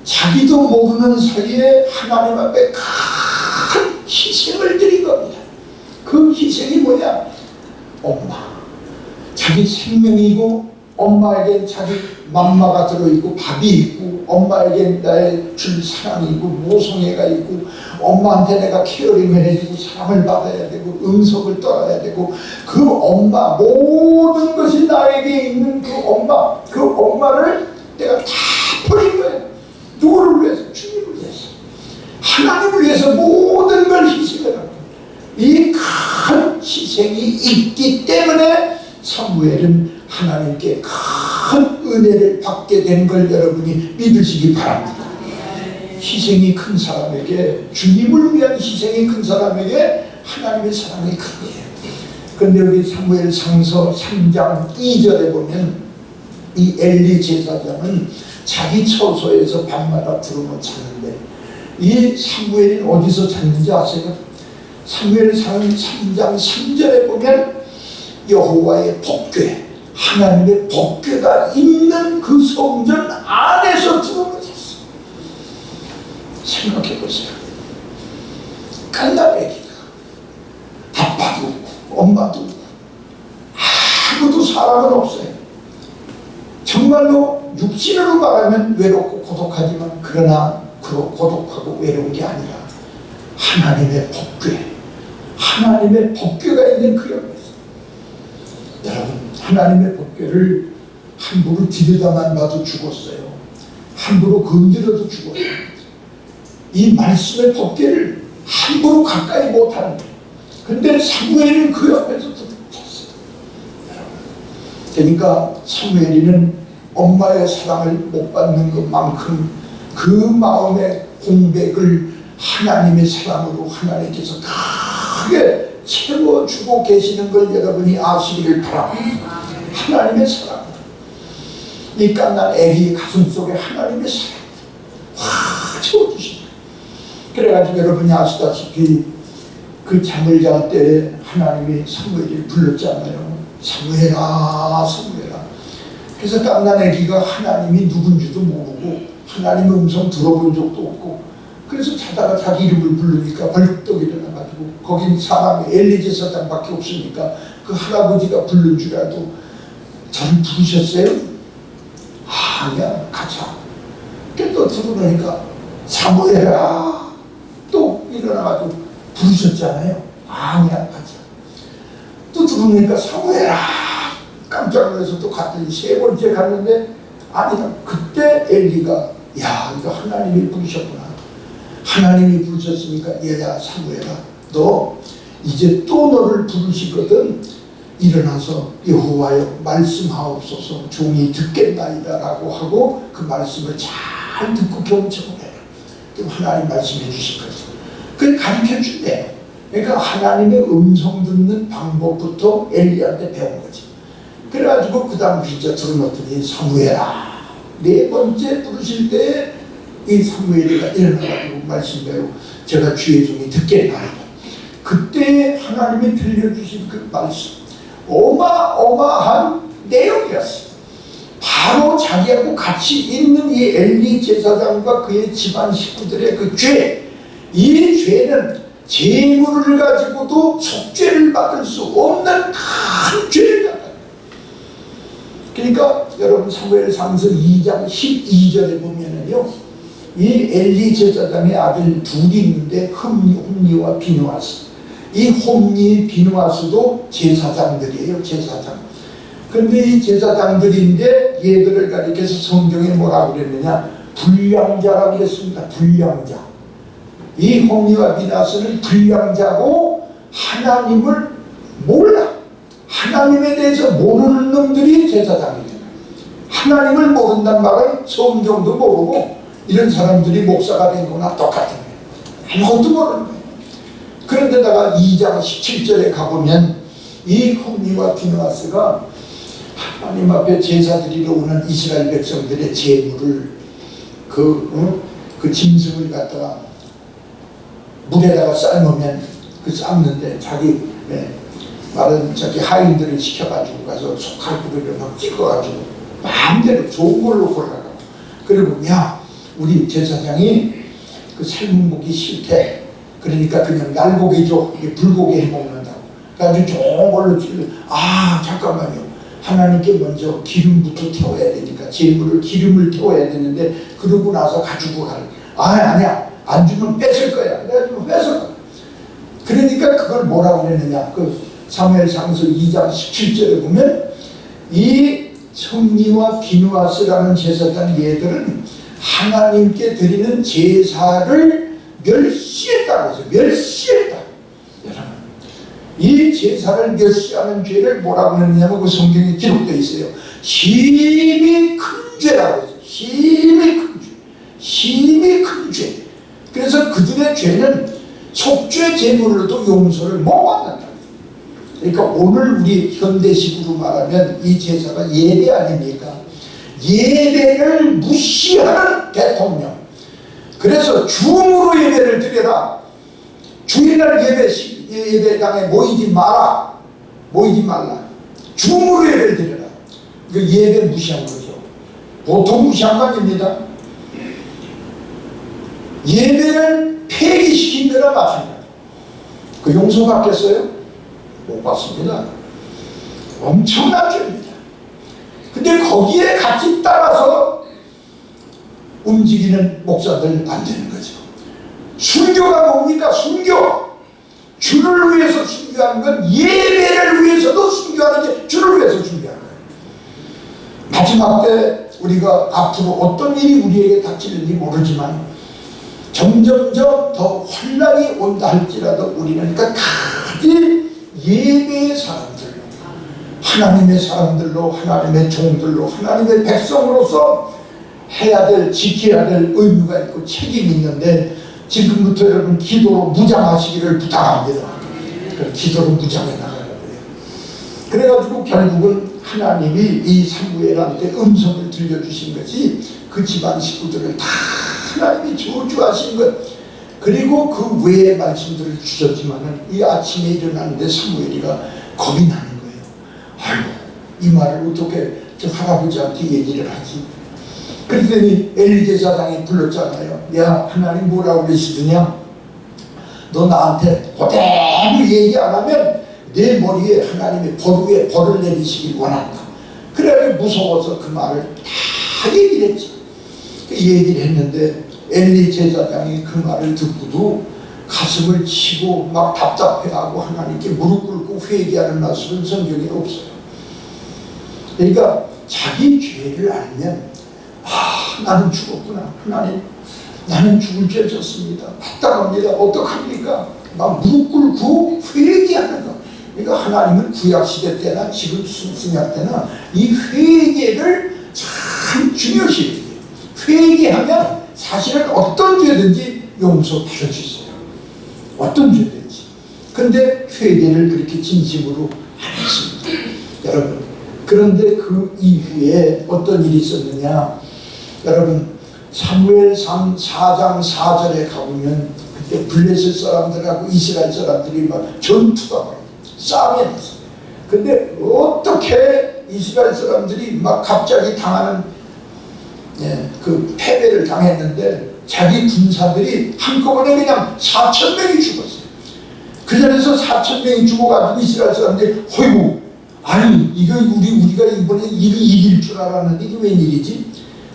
자기도 모르는 사이에 하나님 앞에 큰 희생을 드린 겁니다. 그 희생이 뭐냐? 엄마. 자기 생명이고 엄마에겐 자기 맘마가 들어있고 밥이 있고 엄마에겐 나의 줄 사랑이 있고 모성애가 있고 엄마한테 내가 케어링을 해주고 사랑을 받아야 되고 응석을 떠나야 되고 그 엄마, 모든 것이 나에게 있는 그 엄마, 그 엄마를 내가 다 버린 거예요. 누구를 위해서? 주님을 위해서, 하나님을 위해서 모든 걸 희생을 합니다. 이 큰 희생이 있기 때문에 사무엘은 하나님께 큰 은혜를 받게 된 걸 여러분이 믿으시기 바랍니다. 희생이 큰 사람에게, 주님을 위한 희생이 큰 사람에게 하나님의 사랑이 큰 거예요. 그런데 여기 사무엘상서 3장 2절에 보면 이 엘리 제사장은 자기 처소에서 밤마다 두루뭉 자는데, 이 사무엘이 어디서 잤는지 아세요? 사무엘상 3장 3절에 보면 여호와의 법궤, 하나님의 법궤가 있는 그 성전 안에서 두루뭉 잤어요. 생각해 보세요. 갓난 애기가 아빠도 없고 엄마도 없고 아무도 사람은 없어요. 정말로 육신으로 말하면 외롭고 고독하지만, 그러나 고독하고 외로운 게 아니라 하나님의 법궤, 하나님의 법궤가 있는 그 옆에서, 여러분 하나님의 법궤를 함부로 들여다만 봐도 죽었어요. 함부로 건드려도 죽었어요. 이 말씀의 법궤를 함부로 가까이 못하는 거예요. 근데 사무엘은 그 옆에서 잤어요. 그러니까 사무엘이는 엄마의 사랑을 못 받는 것만큼 그 마음의 공백을 하나님의 사랑으로 하나님께서 크게 채워주고 계시는 걸 여러분이 아시기를 바랍니다. 하나님의 사랑, 이 갓난 애기 가슴속에 하나님의 사랑 확 채워주십니다. 그래가지고 여러분이 아시다시피 그 잠을 잘 때 하나님이 사무엘을 불렀잖아요. 사무엘아, 사무엘아. 그래서 갓난 애기가 하나님이 누군지도 모르고 하나님의 음성 들어본 적도 없고, 그래서 자다가 자기 이름을 부르니까 벌떡 일어나가지고, 거긴 사람이 엘리 제사장밖에 없으니까 그 할아버지가 부른 줄 알고, 전 부르셨어요? 아니야, 가자. 또 들어보니까 사무엘아, 또 일어나가지고 부르셨잖아요. 아니야, 가자. 또 들어보니까 사무엘아, 깜짝 놀라서 또 갔더니 세 번째 갔는데 아니다. 그때 엘리가, 야, 이거 하나님이 부르셨구나. 하나님이 부르셨으니까, 얘야 사무엘아, 너 이제 또 너를 부르시거든. 일어나서 여호와여 말씀하옵소서, 종이 듣겠나이다 라고 하고 그 말씀을 잘 듣고 경청을 해라. 그럼 하나님 말씀해 주실 것이다. 그걸 가르쳐 준대요. 그러니까 하나님의 음성 듣는 방법부터 엘리야한테 배운 거지. 그래가지고 그 다음 진짜 들어놓더니 사무엘아, 네 번째 부르실 때 이 사무엘이가 일어나가지고 말씀대로 제가 주의 종이 듣겠나이다. 그때 하나님이 들려주신 그 말씀 어마어마한 내용이었어요. 바로 자기하고 같이 있는 이 엘리 제사장과 그의 집안 식구들의 그 죄, 이 죄는 재물을 가지고도 속죄를 받을 수 없는 큰 죄를 갖다. 그러니까 여러분 사무엘상서 2장 12절에 보면은요, 이 엘리 제사장의 아들 둘이 있는데 홈리와 비누아스. 이 홈리, 비누아스도 제사장들이에요. 제사장. 근데 이 제사장들인데 얘들을 가리켜서 성경에 뭐라고 그랬느냐, 불량자라고 그랬습니다. 불량자. 이 홈리와 비누아스는 불량자고 하나님을 몰라. 하나님에 대해서 모르는 놈들이 제사장이에요. 하나님을 모른단 말은 성경도 모르고 이런 사람들이 목사가 된 거나 똑같은 거예요. 아무것도 모르는 거예요. 그런데다가 2장 17절에 가보면 이 홈리와 비누아스가 하나님 앞에 제사 드리러 오는 이스라엘 백성들의 제물을 그 짐승을 갖다가 물에다가 삶으면 그 삶는데 자기 말은 저기 하인들을 시켜가지고 가서 속칼부리를 막 찍어가지고 마음대로 좋은 걸로 골라가고, 그리고 야 우리 제사장이 그 삶은 고기 싫대. 그러니까 그냥 날고기 줘. 불고기 해먹는다고. 그래가지고 좋은 걸로 아 잠깐만요. 하나님께 먼저 기름부터 태워야 되니까 제물을 기름을 태워야 되는데 그러고 나서 가지고 가라. 아니야 안 주면 뺏을 거야. 그래가지고 뺏어. 그러니까 그걸 뭐라고 그랬느냐, 그 사무엘상서 2장 17절에 보면 이 홈리와 비누아스라는 제사장 얘들은 하나님께 드리는 제사를 멸시했다고 해서 멸시했다. 여러분, 이 제사를 멸시하는 죄를 뭐라고 하느냐면 그 성경에 기록되어 있어요. 힘이 큰 죄라고 해서 힘이 큰 죄, 힘이 큰 죄. 그래서 그들의 죄는 속죄 제물로도 용서를 못 받는다. 그러니까 오늘 우리 현대식으로 말하면 이 제사가 예배 아닙니까? 예배를 무시하는 대통령. 그래서 줌으로 예배를 드려라. 주일날 예배당에 모이지 마라. 모이지 말라. 줌으로 예배를 드려라. 그 예배 무시한 거죠. 보통 무시한 거 아닙니다. 예배를 폐기시킨 거나 마찬가지. 그 용서받겠어요? 못 받습니다. 엄청난 죄입니다. 근데 거기에 같이 따라서 움직이는 목사들 안 되는 거죠. 순교가 뭡니까? 순교. 주를 위해서 순교하는 건 예배를 위해서도 순교하는데 주를 위해서 순교하는 거예요. 마지막 때 우리가 앞으로 어떤 일이 우리에게 닥칠는지 모르지만 점점점 더 혼란이 온다 할지라도 우리는 끝까지 예배의 사람들로, 하나님의 사람들로, 하나님의 종들로, 하나님의 백성으로서 해야 될, 지켜야 될 의무가 있고 책임이 있는데 지금부터 여러분 기도로 무장하시기를 부탁합니다. 기도로 무장해 나가야 돼요. 그래가지고 결국은 하나님이 이 사무엘한테 음성을 들려주신 것이 그 집안 식구들을 다 하나님이 저주하신 것, 그리고 그 외의 말씀들을 주셨지만은 이 아침에 일어나는데 사무엘이가 겁이 나는 거예요. 아이고, 이 말을 어떻게 저 할아버지한테 얘기를 하지? 그랬더니 엘리 제사장이 불렀잖아요. 야, 하나님 뭐라고 그러시더냐? 너 나한테 그대로 얘기 안 하면 내 머리에 하나님의 벌 위에 벌을 내리시길 원한다. 그래 무서워서 그 말을 다 얘기를 했지. 그 얘기를 했는데 엘리 제사장이 그 말을 듣고도 가슴을 치고 막 답답해하고 하나님께 무릎 꿇고 회개하는 말씀은 성경에 없어요. 그러니까 자기 죄를 알면 나는 죽었구나. 하나님, 나는 죽을 죄 졌습니다. 답답합니다. 어떡합니까? 막 무릎 꿇고 회개하는 거. 그러니까 하나님은 구약시대 때나 지금 신약 때나 이 회개를 참 중요시 해요. 회개하면 사실은 어떤 죄든지 용서받을 수 있어요. 어떤 죄든지. 근데 회개를 그렇게 진심으로 안 했습니다. 여러분, 그런데 그 이후에 어떤 일이 있었느냐. 여러분, 사무엘상 4장 4절에 가보면 그때 블레셋 사람들하고 이스라엘 사람들이 막 전투가 막 싸움이 났어요. 근데 어떻게 이스라엘 사람들이 막 갑자기 당하는 그 패배를 당했는데 자기 군사들이 한꺼번에 그냥 4,000명이 죽었어요. 그 자리에서 4,000명이 죽어가지고 이스라엘 사람들이 허이고, 아니 이거 우리가 이번에 이길 줄 알았는데 이게 웬일이지?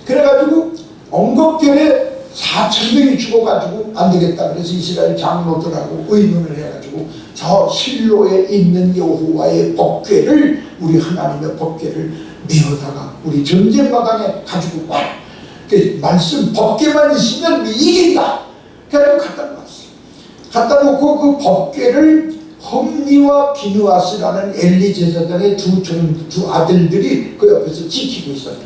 그래가지고 엉겁결에 4,000명이 죽어가지고 안 되겠다. 그래서 이스라엘 장로들하고 의논을 해가지고 저 실로에 있는 여호와의 법궤를, 우리 하나님의 법궤를 메어다가 우리 전쟁마당에 가지고 와. 그 말씀 법궤만 있으면 이긴다. 그래서 갖다 놨어요. 갖다 놓고 그 법궤를 홈니와 비누아스라는 엘리 제사장의 두 아들들이 그 옆에서 지키고 있었죠.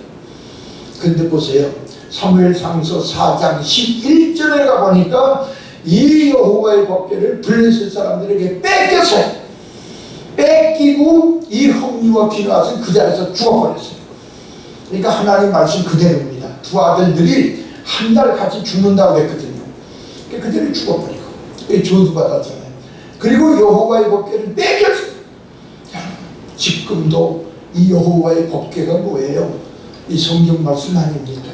근데 보세요. 사무엘상서 4장 11절에 가보니까 이 여호와의 법궤를 블레셋 사람들에게 뺏겼어요. 뺏기고 이 홈니와 비누아스는 그 자리에서 죽어버렸어요. 그러니까 하나님 말씀 그대로입니다. 두 아들들이 한 달 같이 죽는다고 했거든요. 그들이 죽어버리고 저주받았잖아요. 그리고 여호와의 법궤를 뺏겼어요. 지금도 이 여호와의 법궤가 뭐예요? 이 성경 말씀 아닙니까?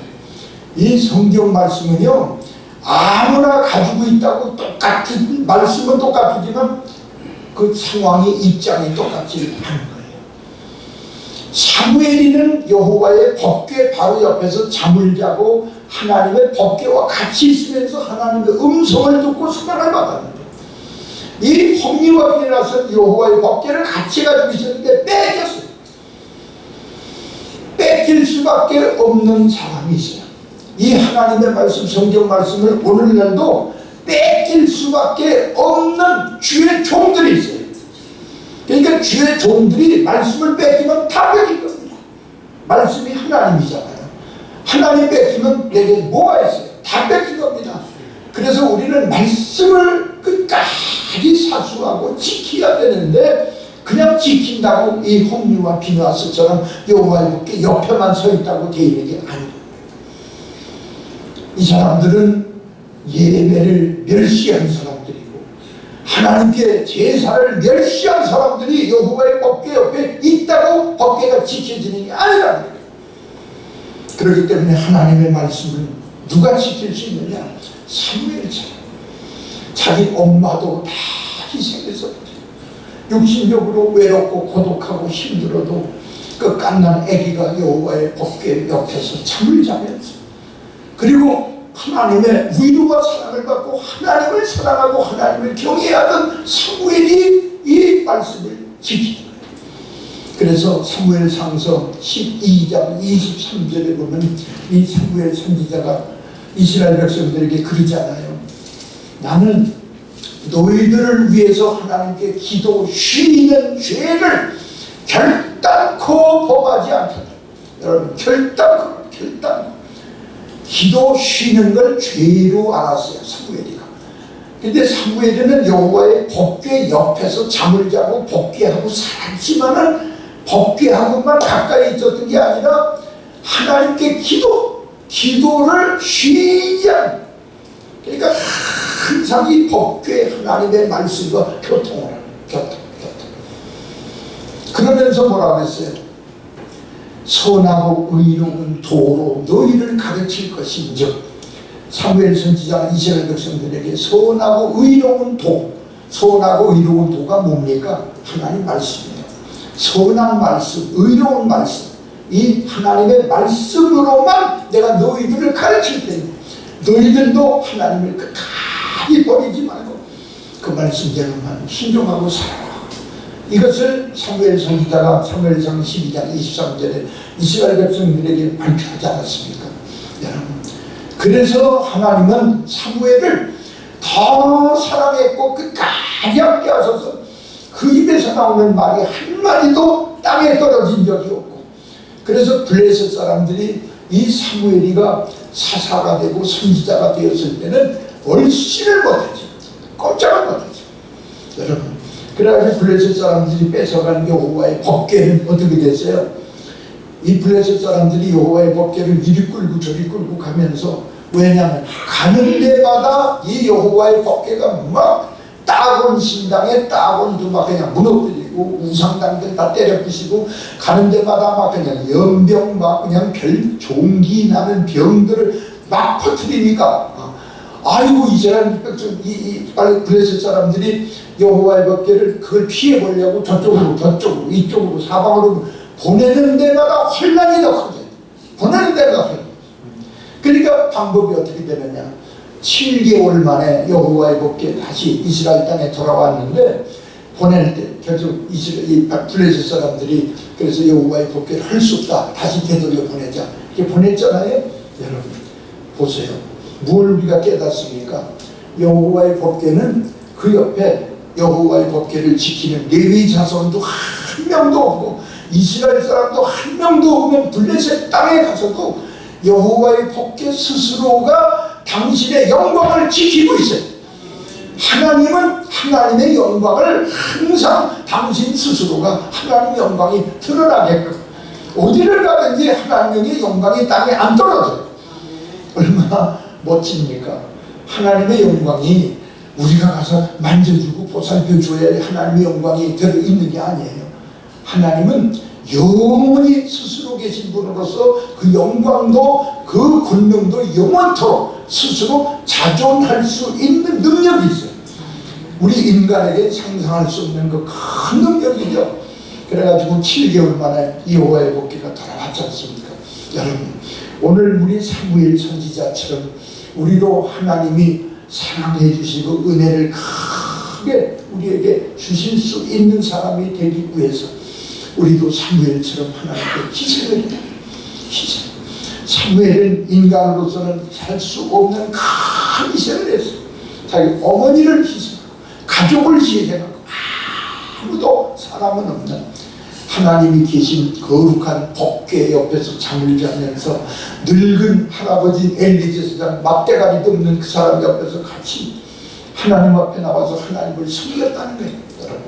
이 성경 말씀은요, 아무나 가지고 있다고 똑같은 말씀은 똑같지만 그 상황의 입장이 똑같지 않은 거예요. 사무엘이는 여호와의 법궤 바로 옆에서 잠을 자고 하나님의 법궤와 같이 있으면서 하나님의 음성을 듣고 수강을 받았는데, 이 홈니와 비누아스는 여호와의 법궤를 같이 가지고 있었는데 뺏겼어요. 뺏길 수밖에 없는 사람이 있어요. 이 하나님의 말씀, 성경 말씀을 오늘날도 뺏길 수밖에 없는 주의 종들이 있어요. 그러니까 주의 종들이 말씀을 뺏기면 다 뺏길 겁니다. 말씀이 하나님이잖아요. 하나님 뺏기면 내게 뭐가 있어요? 다 뺏긴 겁니다. 그래서 우리는 말씀을 끝까지 사수하고 지켜야 되는데, 그냥 지킨다고 이 홈리와 비누아스처럼 여호와의 법궤 옆에만 서 있다고 되어 있는 게 아니에요. 이 사람들은 예배를 멸시한 사람들이고 하나님께 제사를 멸시한 사람들이 여호와의 법궤 옆에 있다고 법궤가 지켜지는 게 아니라는 거예요. 그렇기 때문에 하나님의 말씀을 누가 지킬 수 있느냐? 사무엘처럼. 자기 엄마도 다 희생해서 육신적으로 외롭고 고독하고 힘들어도 그 갓난 아기가 여호와의 법궤 옆에서 잠을 자면서, 그리고 하나님의 위로와 사랑을 받고 하나님을 사랑하고 하나님을 경외하던 사무엘이 이 말씀을 지키는 거예요. 그래서 사무엘상서 12장 23절에 보면 이 사무엘 선지자가 이스라엘 백성들에게 그러잖아요. 나는 너희들을 위해서 하나님께 기도 쉬는 죄를 결단코 범하지 않겠다. 여러분, 결단코 기도 쉬는 걸 죄로 알았어요, 사무엘이가. 근데 사무엘이는 여호와의 법궤 옆에서 잠을 자고 법궤하고 살았지만은 법궤하고만 가까이 있었던 게 아니라 하나님께 기도를 쉬지 않는, 그러니까 항상 이 법궤 하나님의 말씀과 교통을 하는, 교통. 그러면서 뭐라고 했어요? 선하고 의로운 도로 너희를 가르칠 것인즉, 사무엘 선지자가 이스라엘 백성들에게 선하고 의로운 도, 선하고 의로운 도가 뭡니까? 하나님 말씀이에요. 선한 말씀, 의로운 말씀, 이 하나님의 말씀으로만 내가 너희들을 가르칠 테니 너희들도 하나님을 끝까지 버리지 말고 그 말씀대로만 순종하고 살아라. 이것을 사무엘 선지자가 사무엘상 12장 23절에 이스라엘 백성들에게 발표하지 않았습니까? 여러분, 그래서 하나님은 사무엘을 더 사랑했고 끝까지 함께 하셔서 그 입에서 나오는 말이 한마디도 땅에 떨어진 적이 없고, 그래서 블레셋 사람들이 이 사무엘이가 사사가 되고 선지자가 되었을 때는 얼씨를 못하죠. 꼼짝을 못하죠. 여러분, 그래가지고 블레셋 사람들이 뺏어간 여호와의 법궤는 어떻게 됐어요? 이 블레셋 사람들이 여호와의 법궤를 이리 끌고 저리 끌고 가면서, 왜냐하면 가는 데마다 이 여호와의 법궤가 막 다곤 신당에 다곤도 막 그냥 무너뜨리고 우상당들 다 때려 부시고, 가는 데마다 막 그냥 연병 막 그냥 별 종기 나는 병들을 막 퍼뜨리니까, 아이고 이스라엘 이 블레셋 사람들이 여호와의 법궤를 그걸 피해 보려고 저쪽으로 이쪽으로 사방으로 보내는 데마다 혼란이 더 커져요. 보내는 데마다 혼란. 그러니까 방법이 어떻게 되느냐, 7개월 만에 여호와의 법궤 다시 이스라엘 땅에 돌아왔는데, 보낼 때 결국 이 블레셋 사람들이 그래서 여호와의 법궤를 할 수 없다, 다시 되돌려 보내자 이렇게 보냈잖아요. 여러분 보세요, 뭘 우리가 깨닫습니까? 여호와의 법궤는 그 옆에 여호와의 법궤를 지키는 레위 자손도 한 명도 없고 이스라엘 사람도 한 명도 없는 블레셋 땅에 가서도 여호와의 법궤 스스로가 당신의 영광을 지키고 있어요. 하나님은 하나님의 영광을 항상 당신 스스로가 하나님의 영광이 드러나게끔, 어디를 가든지 하나님의 영광이 땅에 안 떨어져요. 얼마나 멋집니까? 하나님의 영광이 우리가 가서 만져주고 보살펴줘야 하나님의 영광이 들어있는 게 아니에요. 하나님은 영원히 스스로 계신 분으로서 그 영광도 그 권능도 영원토록 스스로 자존할 수 있는 능력이 있어요. 우리 인간에게 상상할 수 없는 그 큰 능력이죠. 그래가지고 7개월 만에 여호와의 법궤가 돌아왔지 않습니까? 여러분, 오늘 우리 사무엘 선지자처럼 우리도 하나님이 사랑해 주시고 은혜를 크게 우리에게 주실 수 있는 사람이 되기 위해서 우리도 사무엘처럼 하나님께 희생을 해야 돼요. 희생. 사무엘은 인간으로서는 할 수 없는 큰 희생을 했어요. 자기 어머니를 희생하고 가족을 희생하고 아무도 사람은 없는 하나님이 계신 거룩한 법궤 옆에서 잠을 자면서 늙은 할아버지 엘리 제사장 맞대가리도 없는 그 사람 옆에서 같이 하나님 앞에 나와서 하나님을 섬겼다는 거예요. 여러분,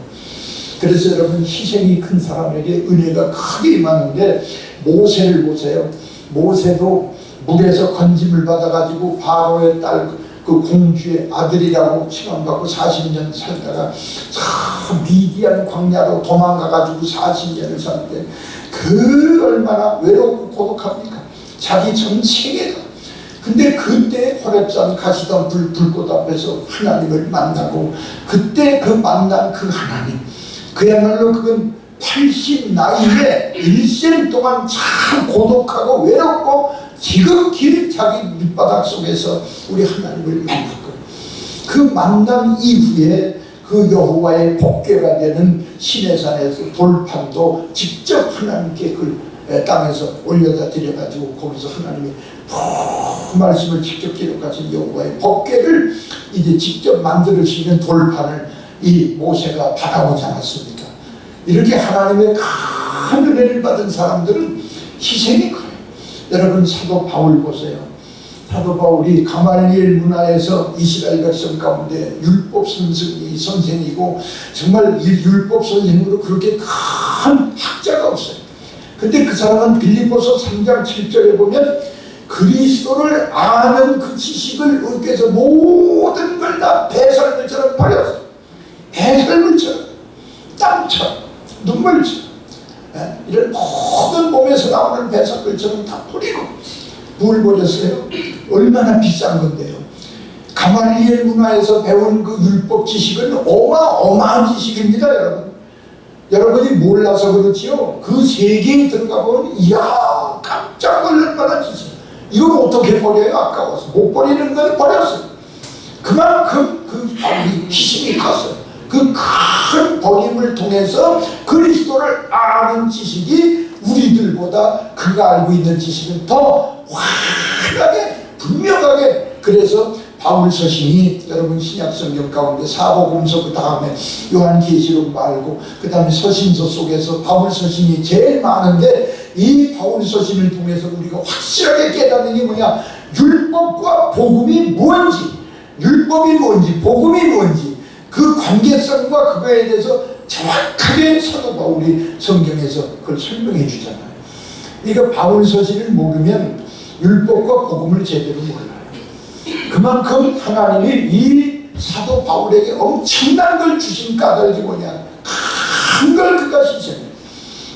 그래서 여러분, 희생이 큰 사람에게 은혜가 크게 임하는데, 모세를 보세요. 모세도 물에서 건짐을 받아가지고 바로의 딸 그 공주의 아들이라고 칭함받고 40년 살다가 참 미디안 광야로 도망가가지고 40년을 살 때 그 얼마나 외롭고 고독합니까? 자기 전 세계가. 근데 그때 호렙산 가시던 불꽃 앞에서 하나님을 만나고, 그때 그 만난 그 하나님, 그야말로 그건 80 나이에 일생 동안 참 고독하고 외롭고 지극히 자기 밑바닥 속에서 우리 하나님을 만났고, 그 만남 이후에 그 여호와의 법궤가 되는 시내산에서 돌판도 직접 하나님께 그 땅에서 올려다 드려가지고 거기서 하나님이 그 말씀을 직접 기록하신 여호와의 법궤를 이제 직접 만들어지는 돌판을 이 모세가 받아오지 않았습니까? 이렇게 하나님의 큰 은혜를 받은 사람들은 희생이 커요. 여러분, 사도 바울 보세요. 사도 바울이 가말리엘 문화에서 이스라엘 백성 가운데 율법 선생이고 정말 율법 선생으로 그렇게 큰 학자가 없어요. 근데 그 사람은 빌립보서 3장 7절에 보면 그리스도를 아는 그 지식을 얻기 위해서 모든 걸 다 배설물처럼 버렸어요. 배설물처럼, 땀처럼, 눈물처럼, 이런 모든 몸에서 나오는 배설물처럼 다 버리고 뭘 버렸어요? 얼마나 비싼 건데요. 가말리엘 문화에서 배운 그 율법 지식은 어마어마한 지식입니다. 여러분, 여러분이 몰라서 그렇지요, 그 세계에 들어가 보면 이야 깜짝 놀랄 만한 지식. 이걸 어떻게 버려요? 아까워서. 못 버리는 건 버렸어요. 그만큼 그 희생이 컸어요. 그 큰 버림을 통해서 그리스도를 아는 지식이 우리들보다 그가 알고 있는 지식은 더 확실하게 분명하게, 그래서 바울 서신이 여러분 신약 성경 가운데 사복음서 그 다음에 요한계시록 말고 그 다음에 서신서 속에서 바울 서신이 제일 많은데, 이 바울 서신을 통해서 우리가 확실하게 깨닫는 게 뭐냐, 율법과 복음이 뭔지, 율법이 뭔지 복음이 뭔지 그 관계성과 그거에 대해서 정확하게 사도 바울이 성경에서 그걸 설명해 주잖아요. 그러니까 바울 서신을 모르면 율법과 복음을 제대로 몰라요. 그만큼 하나님이 이 사도 바울에게 엄청난 걸 주신 까닭이 뭐냐, 큰 걸 그가 희생해요.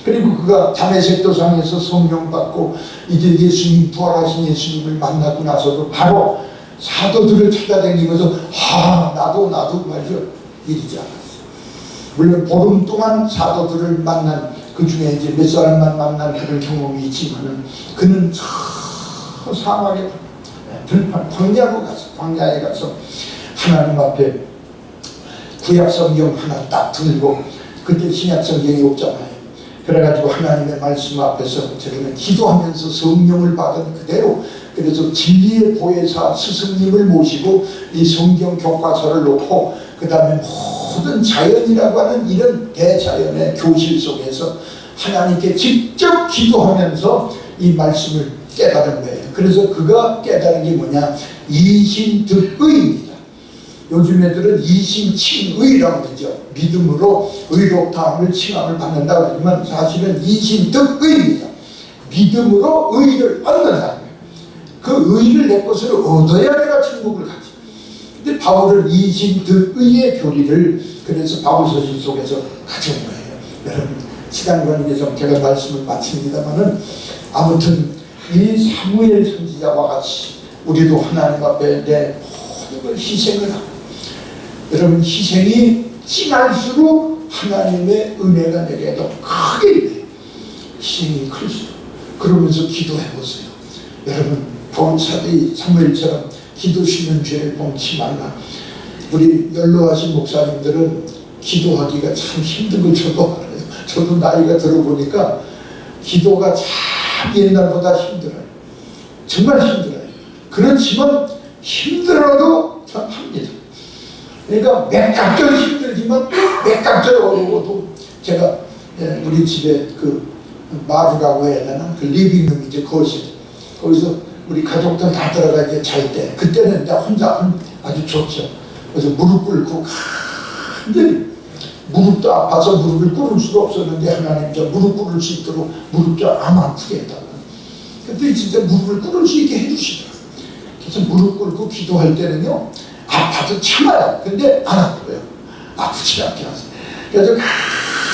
그리고 그가 다메섹 도상에서 성령 받고 이제 예수님, 부활하신 예수님을 만나고 나서도 바로 사도들을 찾아다니면서 나도 말이죠, 이러지 않았어요. 물론 보름 동안 사도들을 만난 그 중에 이제 몇 사람만 만난 그런 경험이 있지만은 그는 저 사막에 들판 광야에 가서 하나님 앞에 구약 성경 하나 딱 들고, 그때 신약 성경이 없잖아요. 그래가지고 하나님의 말씀 앞에서 저희는 기도하면서 성령을 받은 그대로, 그래서 진리의 보혜사 스승님을 모시고 이 성경 교과서를 놓고 그 다음에 모든 자연이라고 하는 이런 대자연의 교실 속에서 하나님께 직접 기도하면서 이 말씀을 깨달은 거예요. 그래서 그가 깨달은 게 뭐냐, 이신득의입니다. 요즘 애들은 이신칭의라고 그러죠. 믿음으로 의롭다함을 칭함을 받는다고 그러지만 사실은 이신득의입니다. 믿음으로 의를 얻는다는 거예요. 그 의를 내 것으로 얻어야 내가 천국을 가지. 근데 바울은 이신득의의 교리를 그래서 바울서신 속에서 가져온 거예요. 여러분, 시간 관계상 제가 말씀을 마칩니다만은 아무튼 이 사무엘 선지자와 같이 우리도 하나님 앞에 내 모든 걸 희생을 하고, 여러분 희생이 진할수록 하나님의 은혜가 내게 더 크게 돼요. 희생이 클수록. 그러면서 기도해 보세요. 여러분, 바울 사도 사무엘처럼 기도 쉬는 죄를 범치 말라. 우리 연로하신 목사님들은 기도하기가 참 힘든 걸 저도 알아요. 저도 나이가 들어보니까 기도가 참 옛날보다 힘들어요. 정말 힘들어요. 그렇지만 힘들어도 전 합니다. 그러니까 맥각절 힘들지만 맥각절 어려워도 제가 우리 집에 그 마루라고 해야 되나, 그 리빙룸이죠, 거실. 거기서 우리 가족들 다 들어가 이제 잘 때, 그때는 이제 혼자 아주 좋죠. 그래서 무릎 꿇고 완전히 무릎도 아파서 무릎을 꿇을 수가 없었는데 하나님 저 무릎 꿇을 수 있도록 무릎 좀 안 아프게 해달라. 그때 진짜 무릎을 꿇을 수 있게 해주시더라고요. 그래서 무릎 꿇고 기도할 때는요, 아파도 참아요. 근데 안 아파요. 아프지 않게 하세요. 그래서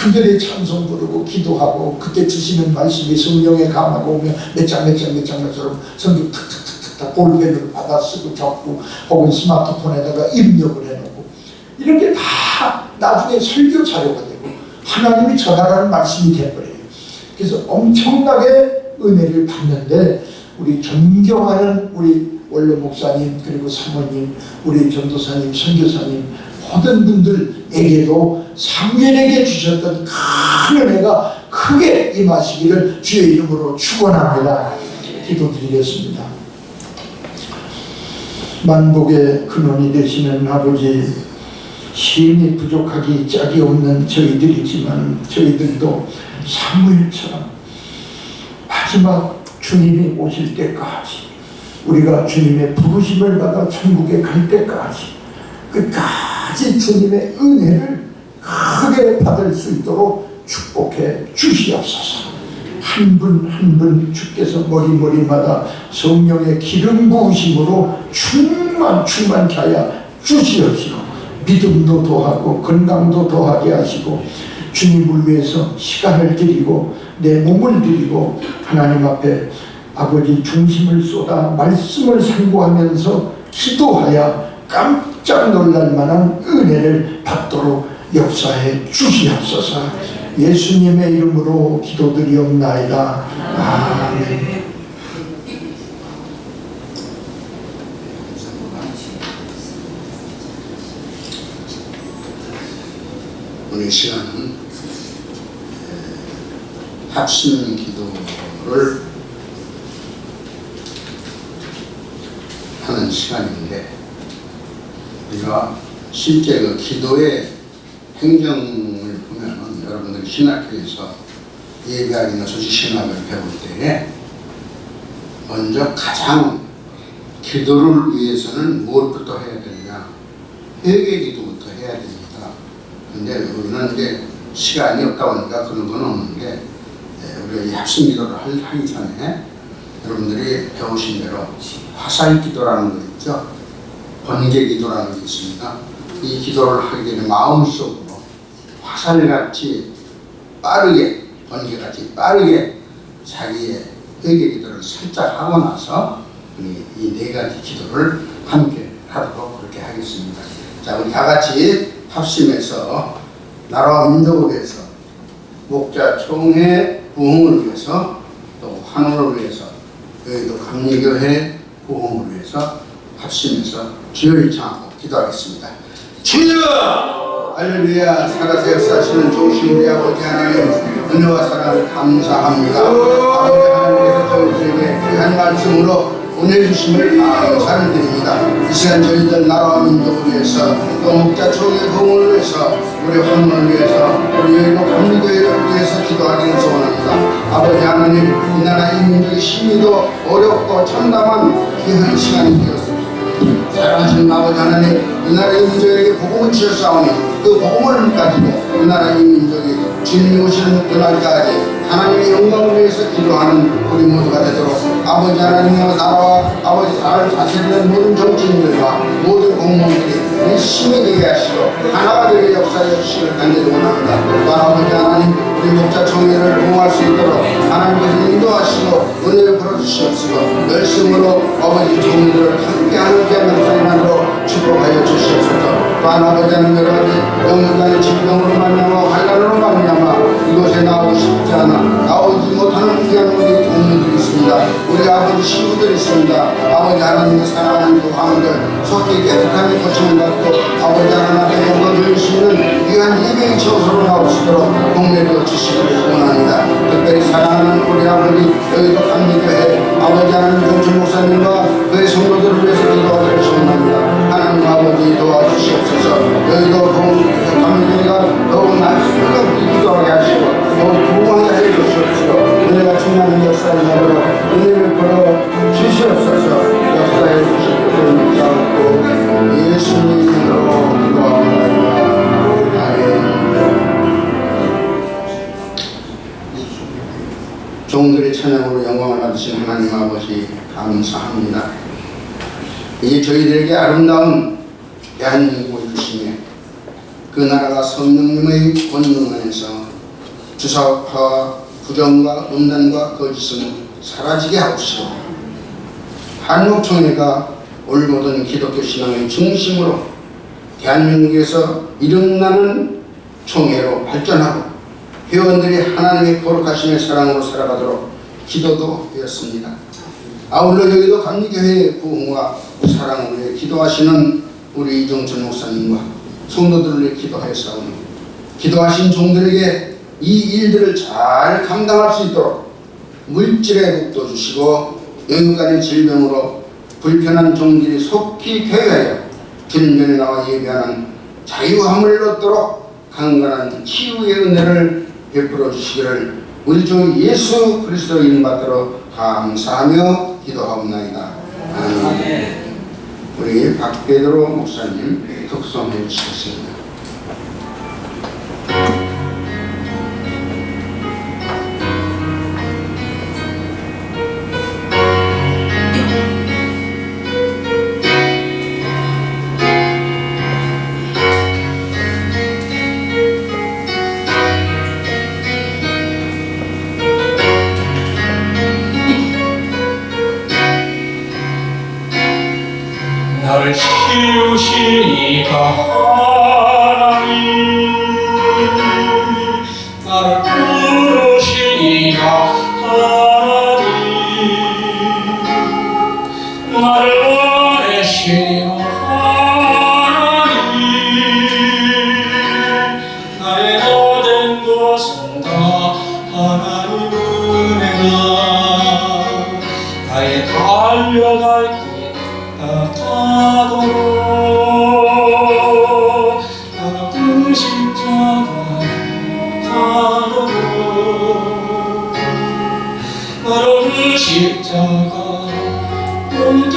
간절히 찬송 부르고 기도하고, 그때 주시는 말씀이 성령에 감하고 오면 몇 장처럼 성경 탁탁탁탁 볼펜으로 받아 쓰고 적고, 혹은 스마트폰에다가 입력을 해놓고, 이렇게 다 나중에 설교 자료가 되고 하나님이 전하라는 말씀이 돼버려요. 그래서 엄청나게 은혜를 받는데, 우리 존경하는 우리 원로 목사님, 그리고 사모님, 우리 전도사님, 선교사님, 모든 분들에게도 사무엘에게 주셨던 큰 은혜가 크게 임하시기를 주의 이름으로 축원합니다. 기도드리겠습니다. 만복의 근원이 되시는 아버지, 힘이 부족하기 짝이 없는 저희들이지만 저희들도 사무엘처럼 마지막 주님이 오실 때까지, 우리가 주님의 부르심을 받아 천국에 갈 때까지 끝까지 주님의 은혜를 크게 받을 수 있도록 축복해 주시옵소서. 한 분 한 분 주께서 머리마다 성령의 기름 부으심으로 충만케 하여 주시옵시고, 믿음도 더하고 건강도 더하게 하시고, 주님을 위해서 시간을 드리고 내 몸을 드리고 하나님 앞에 아버지 중심을 쏟아 말씀을 상고하면서 기도하여 깜짝 놀랄 만한 은혜를 받도록 역사해 주시옵소서. 예수님의 이름으로 기도드리옵나이다. 아멘. 오늘 시간은 합심 기도를 하는 시간인데, 우리가 실제 그 기도의 행정을 보면은 여러분들이 신학교에서 예배학이나 조직신학을 배울 때에 먼저 가장 기도를 위해서는 무엇부터 해야 되느냐? 회개 기도부터 해야 됩니다. 근데 우리는 이제 시간이 없다 보니까 그런 건 없는데, 우리가 이 합심 기도를 하기 전에 여러분들이 배우신 대로 화살 기도라는 거 있죠? 번개 기도라는 게 있습니다. 이 기도를 하기 전에 마음속으로 화살같이 빠르게, 번개같이 빠르게 자기의 회개 기도를 살짝 하고 나서 이 네 가지 기도를 함께 하도록 그렇게 하겠습니다. 자, 우리 다 같이 합심해서 나라와 민족을 위해서, 목자 총회 부흥을 위해서, 또 환원을 위해서, 여의도 감리교회 부흥을 위해서 합심해서 주여 청하고 기도하겠습니다. 주여! 할렐루야. 살아서 역사하시는 좋으신 우리 아버지 하나님, 은혜와 사랑을 감사합니다. 아버지 하나님께서 저희들에게 귀한 말씀으로 은혜 주심을 감사를 드립니다. 이 시간 저희들 나라와 민족을 위해서, 또 목자 총회 부흥을 위해서, 우리 환원을 위해서, 우리 여의도 감리교회를 위해서 기도하기를 소원합니다. 아버지 하나님, 이 나라 이 민족의 심히도 어렵고 참담한 귀한 시간이 되었습니다. 사랑하시는 아버지 하나님, 이 나라 이 민족에게 복음을 주셨사오니 그 복음을 가지고 이 나라 이 민족이 주님이 오시는 그날까지 하나님의 영광을 위해서 기도하는 우리 모두가 되도록 아버지 하나님의 나라와 아버지 나라를 다스리는 모든 정치인들과 모든 공무원들이 힘이 되게 하시고 하나가 되게 역사해 주시기를 간절히 원합니다. 또한 아버지 하나님, 우리 목자 총회를 부흥할 수 있도록 하나님께서 인도하시고 은혜를 풀어주시옵시고 열심으로 아버지 종들을 함께하는 귀한 역사에 나도록 축복하여 주시옵소서. 또한 아버지 하나님, 여러 가지 영육간의 질병으로 말미암아 환난으로 말미암아 이곳에 나오고 싶지 않아 나오지 못하는 귀한 우리 동료들이 있습니다. 우리 아버지 신부들이 있습니다. 아버지 하나님의 사랑하는 그 화물들 속히 깨끗하게 고치는 것도 아버지 하나님의 영광을 드릴 수 있는 귀한 예배의 처소로 나오시도록 공내려 주시기를 원합니다. 특별히 사랑하는 우리 아버지 여의도 감리교회 아버지 하나님 정춘 목사님과 그의 성도들을 위해서 기도하기를 소원합니다. 하나님 아버지 도와주시옵소서. 여의도 감리교회가 더욱 날씨가 기도하게 하시고 더욱 부흥하게 해주시옵시고 은혜가 충만한 역사에 나도록 은혜를 벌어 주시옵소서. 역사에 주시옵소서. 믿사옵고 예수님 이름으로 기도합니다. 종들의 찬양으로 영광을 받으신 하나님 아버지 감사합니다. 이제 저희들에게 아름다운 대한민국을 주시며 그 나라가 성령님의 권능 안에서 주사파 부정과 음란과 거짓은 사라지게 하옵시고 한국총회가 올 모든 기독교 신앙의 중심으로 대한민국에서 이름나는 총회로 발전하고 회원들이 하나님의 거룩하심의 사랑으로 살아가도록 기도도 되었습니다. 아울러 여의도 감리교회의 부흥과 사랑을 위해 기도하시는 우리 이정철 목사님과 성도들을 위해 기도하였사오니 기도하신 종들에게 이 일들을 잘 감당할 수 있도록 물질의 복도 주시고 영육간의 질병으로 불편한 종들이 속히 쾌유하여 주님 전에 나와 예배하는 자유함을 얻도록 강건한 치유의 은혜를 베풀어 주시기를 우리 주 예수 그리스도 이름 받들어 감사하며 기도하옵나이다. 아멘. 우리 박베드로 목사님 독송해 주시겠습니다. 나를 키우시니가 하나님, 나를 부르시니가 하나님, 나를 원하시니가 하나님, 나의 모든 것은 다 하나님 은혜가 나의 달려갈 가도록 나가 그 십자가 가도록 나로 그 십자가 함께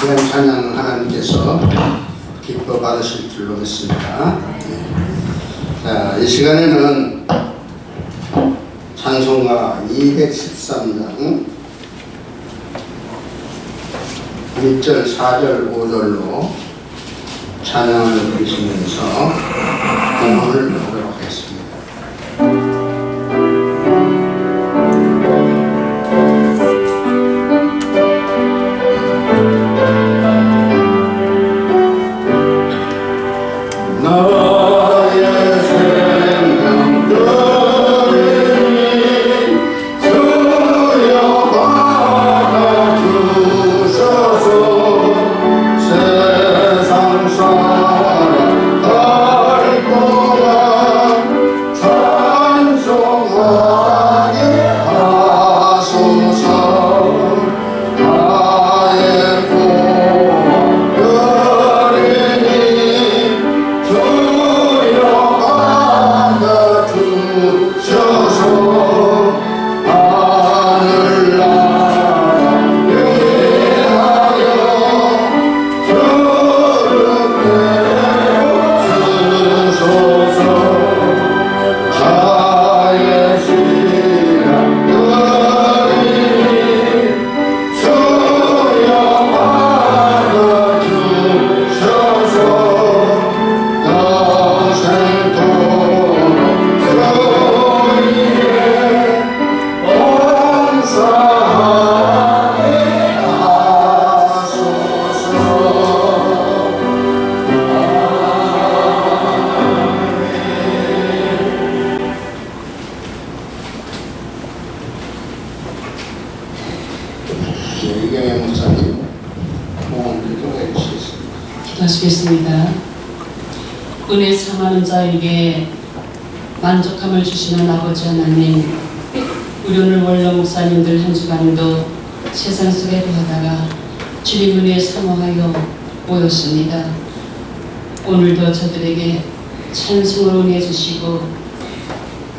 귀한 찬양을 하나님께서 기뻐 받으실 줄로 믿습니다. 자, 이 시간에는 찬송가 213장 1절, 4절, 5절로 찬양을 부르시면서 공헌을 하도록 하겠습니다. 이경영 목사님 공헌을 해주시겠습니다. 기도하시겠습니다. 은혜 삼하는 자에게 만족함을 주시는 아버지 하나님, 우리 오늘 원로 목사님들 한 주간도 세상 속에 거하다가 주님 은혜 사모하여 모였습니다. 오늘도 저들에게 찬송으로 은혜 주시고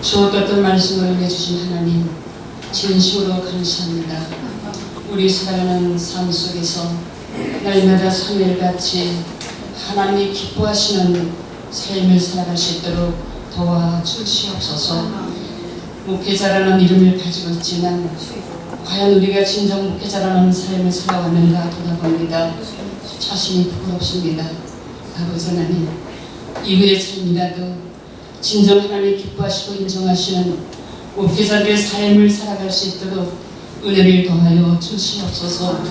주었던 말씀을 은혜 주신 하나님 진심으로 감사합니다. 우리 살아가는 삶 속에서 날마다 성일같이 하나님이 기뻐하시는 삶을 살아갈 수 있도록 도와주시옵소서. 목회자라는 이름을 가지고 있지만 과연 우리가 진정 목회자라는 삶을 살아왔는가 돌아봅니다. 자신이 부끄럽습니다. 아버지 하나님, 이후의 삶이라도 진정 하나님이 기뻐하시고 인정하시는 목회자들의 삶을 살아갈 수 있도록 은혜를 더하여 주시옵소서.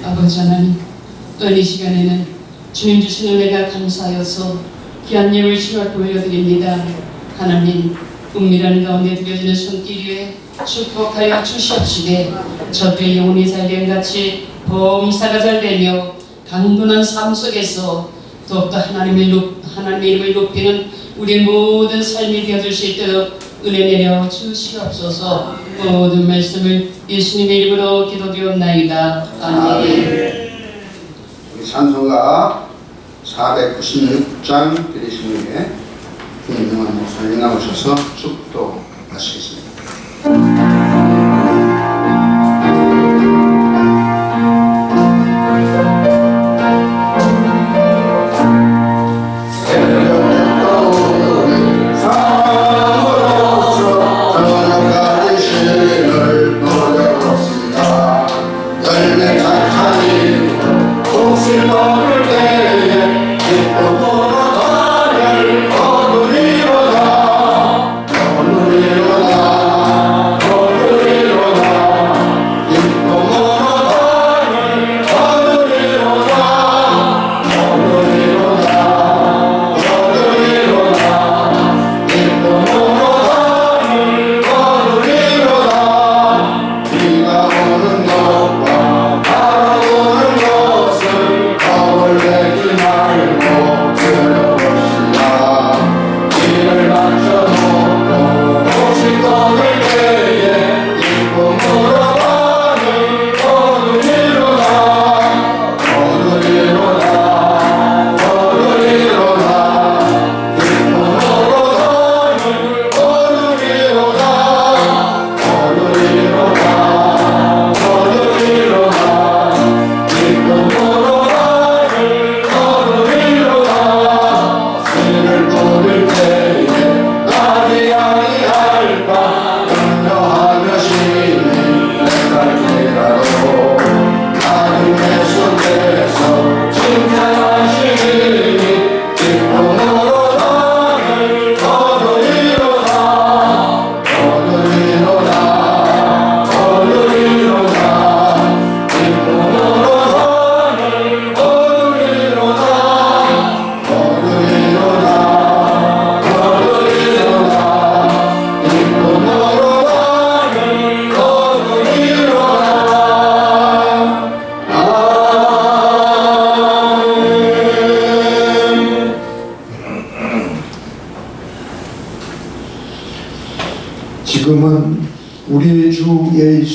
아버지 하나님, 또한 이 시간에는 주님 주신 은혜가 감사하여서 귀한 예물 신을 돌려드립니다. 하나님, 은밀한 가운데 드려지는 손길 위에 축복하여 주시옵시되 저들의 영혼이 잘된 같이 범사가 잘되며 강건한 삶 속에서 더욱더 하나님의 이름을 높이는 우리 모든 삶이 되어줄 수 있도록 은혜 내려 주시옵소서. 모든 말씀을 예수님의 이름으로 기도드리옵나이다. 아멘. 우리 찬송가 496장 드리시는 게 김용환 목사님 나오셔서 축도하시겠습니다. 거두리로다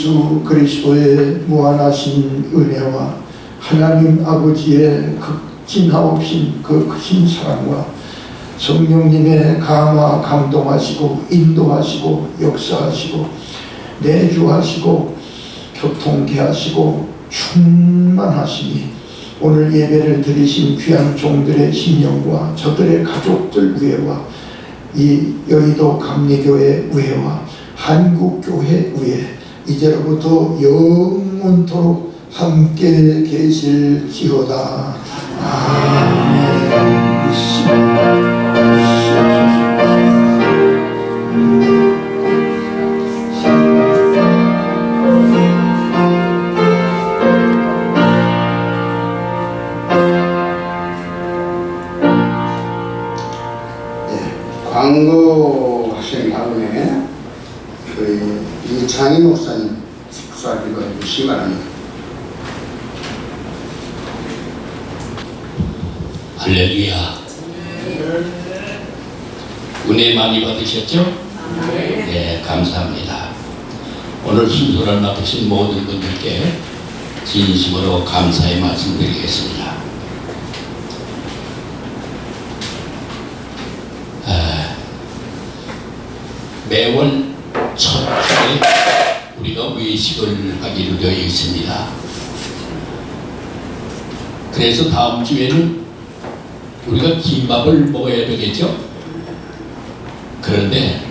예수 그리스도의 무한하신 은혜와 하나님 아버지의 극진하옵신 그 크신 사랑과 성령님의 감화 감동하시고 인도하시고 역사하시고 내주하시고 교통케 하시고 충만하시니 오늘 예배를 드리신 귀한 종들의 심령과 저들의 가족들 위에와 이 여의도 감리교회 위에와 한국교회 위에 이제로부터 영원토록 함께 계실지어다. 아멘. 광고 하신 다음에 이창희 목사님 축사기도 해주시기 바랍니다. 할렐루야. 은혜 많이 받으셨죠? 네, 감사합니다. 오늘 순서를 맡으신 모든 분들께 진심으로 감사의 말씀드리겠습니다. 매월 첫 주에 우리가 외식을 하기로 되어 있습니다. 그래서 다음 주에는 우리가 김밥을 먹어야 되겠죠? 그런데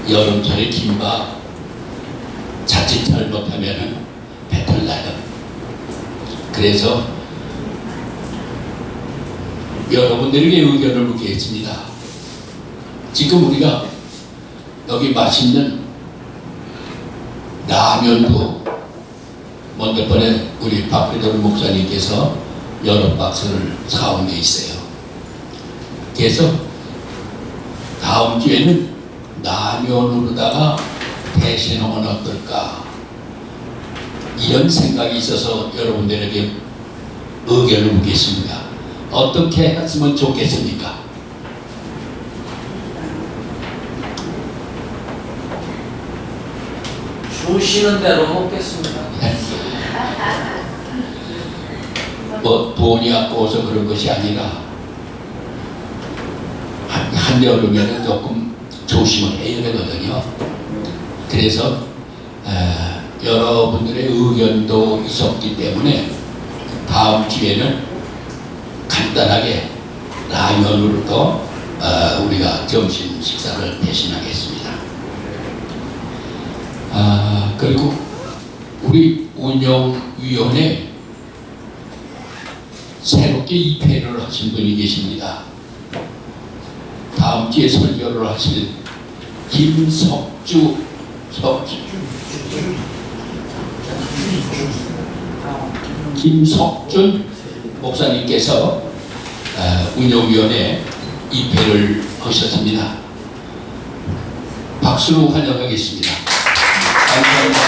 여름철에 김밥 자칫 잘못하면 배탈 나요. 그래서 여러분들에게 의견을 묻겠습니다. 지금 우리가 여기 맛있는 라면도 몇 번에 우리 박배돌 목사님께서 여러 박스를 사온 게 있어요. 그래서 다음 주에는 라면으로다가 대신하면 어떨까, 이런 생각이 있어서 여러분들에게 의견을 묻겠습니다. 어떻게 했으면 좋겠습니까? 주시는 대로 먹겠습니다. 뭐 돈이 아까워서 그런 것이 아니라 한여름에는 조금 조심을 해야 되거든요. 그래서 여러분들의 의견도 있었기 때문에 다음 주에는 간단하게 라면으로도 우리가 점심 식사를 대신하겠습니다. 그리고 우리 운영위원회 새롭게 입회를 하신 분이 계십니다. 다음 주에 설교를 하실 김석준 목사님께서 운영위원회 입회를 하셨습니다. 박수로 환영하겠습니다. 감사합니다.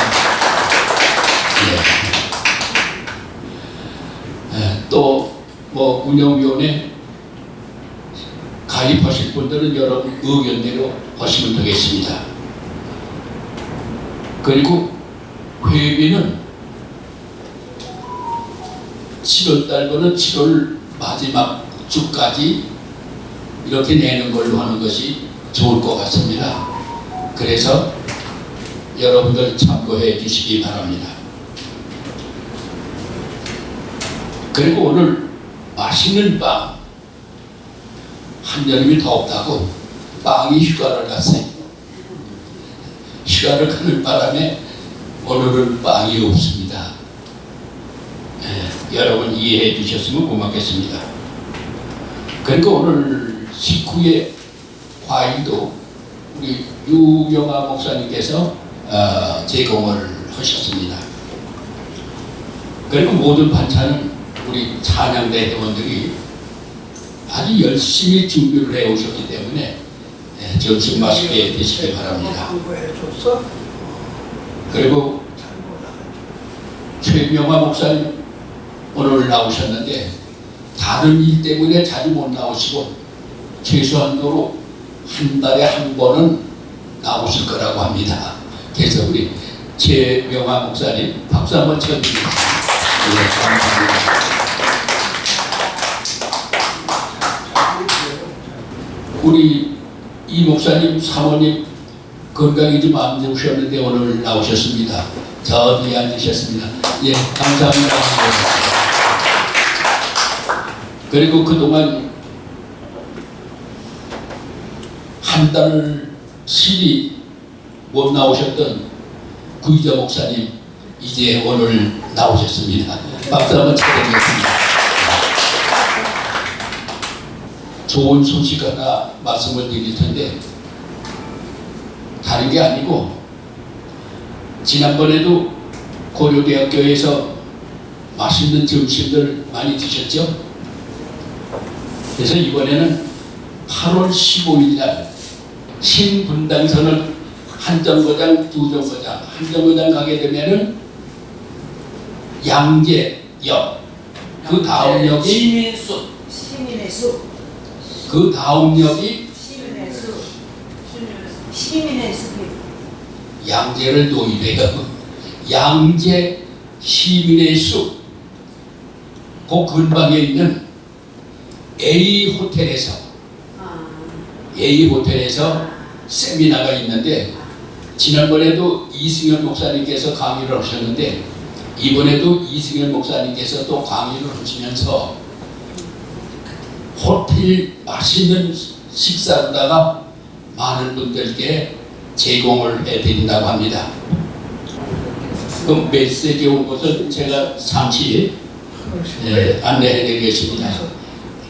네. 또 뭐 운영위원회 가입하실 분들은 여러분 의견대로 하시면 되겠습니다. 그리고 회비는 7월달부터 7월 마지막 주까지 이렇게 내는 걸로 하는 것이 좋을 것 같습니다. 그래서 여러분들 참고해 주시기 바랍니다. 그리고 오늘 맛있는 빵, 한여름이 더웠다고 빵이 휴가를 갔어요. 휴가를 가는 바람에 오늘은 빵이 없습니다. 여러분 이해해 주셨으면 고맙겠습니다. 그리고 오늘 식후에 과일도 우리 유영아 목사님께서 제공을 하셨습니다. 그리고 모든 반찬은 우리 찬양대 회원들이 아주 열심히 준비를 해 오셨기 때문에 점심 맛있게 드시기 바랍니다. 그리고 최명화 목사님 오늘 나오셨는데 다른 일 때문에 자주 못 나오시고 최소한도로 한 달에 한 번은 나오실 거라고 합니다. 그래서 우리 최명화 목사님 박수 한번 쳐주세요. 네, 감사합니다. 우리 이 목사님 사모님 건강이 좀 안 좋으셨는데 오늘 나오셨습니다. 저 뒤에 앉으셨습니다. 예, 감사합니다. 그리고 그동안 한 달 실이 못 나오셨던 구이자 목사님 이제 오늘 나오셨습니다. 박수 한번 쳐드리겠습니다. 좋은 소식 하나 말씀을 드릴 텐데 다른 게 아니고 지난번에도 고려대학교에서 맛있는 점심들 많이 드셨죠? 그래서 이번에는 8월 15일 날 신분당선을 한 정거장, 두 정거장, 한 정거장 가게 되면은 양재역, 그 다음 역이 시민의 숲. 그 다음 역이 시민의 숲. 양재를 도입해요. 양재 시민의 숲. 그 근방에 있는 A 호텔에서 세미나가 있는데 지난번에도 이승현 목사님께서 강의를 하셨는데 이번에도 이승현 목사님께서 또 강의를 하시면서 호텔 맛있는 식사로다가 많은 분들께 제공을 해드린다고 합니다. 그 메시지 온 것은 제가 잠시 안내해 드리겠습니다.